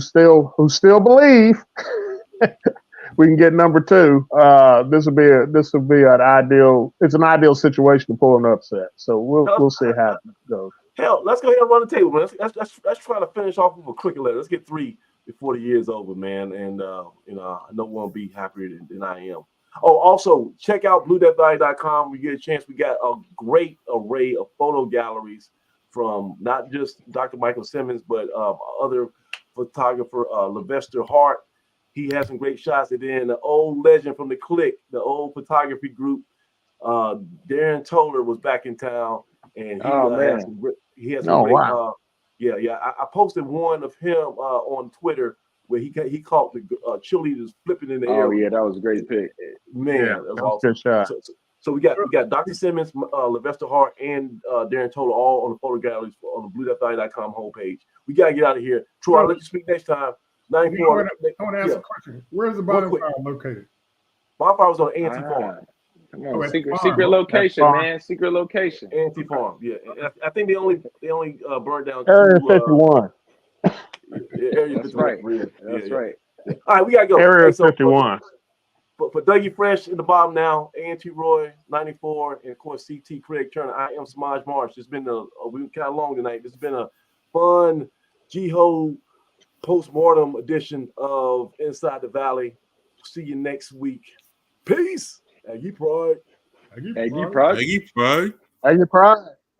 still believe we can get number 2, this will be an ideal situation to pull an upset. So we'll see how it goes. Hell, let's go ahead and run the table, man. Let's try to finish off with a quick 11. Let's get 3 before the year's over, man. And no one will be happier than I am. Oh, also check out BlueDeathValley.com. We get a chance. We got a great array of photo galleries from not just Dr. Michael Simmons, but other photographer, Levester Hart. He has some great shots. And then the old legend from the Click, the old photography group, Darren Toller was back in town, and he has some great. Wow. I posted one of him on Twitter where he caught the cheerleaders flipping in the air. Oh yeah, that was a great pick. Man, that was awesome. Good shot. So we got Dr. Simmons, Levester Hart, and Darren Toller all on the photo galleries on the BlueDeathValley.com homepage. We gotta get out of here. Troy, I'll let you speak next time. 94. I want to ask a question. Where's the bonfire located? Bonfire was on A&T Farm. Come on, secret location, man. Secret location. A&T Farm, yeah. And I think they only burned down Area 51. Area 51. That's right. That's right. All right, we gotta go. Area 51. For Dougie Fresh in the bottom now, A&T Roy, 94, and of course CT Craig Turner. I am Samaj Marsh. It's been we kind of long tonight. This has been a fun GHOE post-mortem edition of Inside the Valley. See you next week. Peace. Aggie Pride. Aggie Pride. Aggie Pride. Aggie Pride.